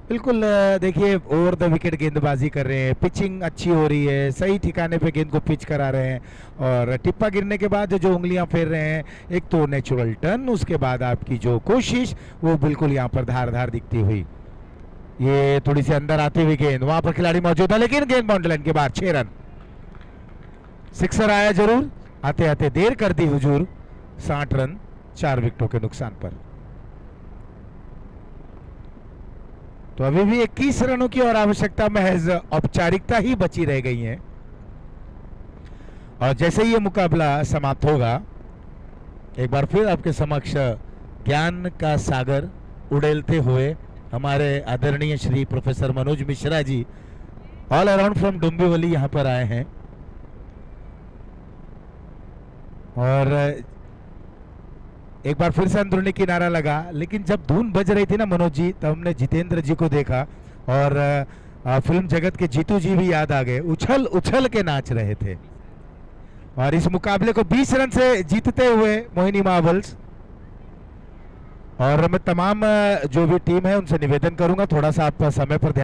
बिल्कुल देखिए ओवर द विकेट गेंदबाजी कर रहे हैं, पिचिंग अच्छी हो रही है, सही ठिकाने पे गेंद को पिच करा रहे हैं, और टिप्पा गिरने के बाद जो उंगलियां फेर रहे हैं, एक तो नेचुरल टर्न, उसके बाद आपकी जो कोशिश वो बिल्कुल यहाँ पर धार दिखती हुई। ये थोड़ी सी अंदर आती हुई गेंद, वहां पर खिलाड़ी मौजूद है लेकिन गेंद बाउंड्री लाइन के बाद 6 रन। सिक्सर आया जरूर, आते आते देर कर दी हुजूर। 60 रन 4 विकेटों के नुकसान पर। तो अभी भी 21 रनों की और आवश्यकता महज औपचारिकता ही बची रह गई है, और जैसे ही ये मुकाबला समाप्त होगा एक बार फिर आपके समक्ष ज्ञान का सागर उड़ेलते हुए हमारे आदरणीय Shri professor Manoj Mishra ji all around from Dombivli यहाँ पर आए हैं, और एक बार फिर से अंदरूनी किनारा लगा, लेकिन जब धुन बज रही थी ना मनोज जी, तब हमने जितेंद्र जी को देखा, और फिल्म जगत के जीतू जी भी याद आ गए, उछल उछल के नाच रहे थे। और इस मुकाबले को 20 रन से जीतते हुए मोहिनी मार्वल्स, और मैं तमाम जो भी टीम है उनसे निवेदन करूंगा थोड़ा सा आप समय पर ध्यान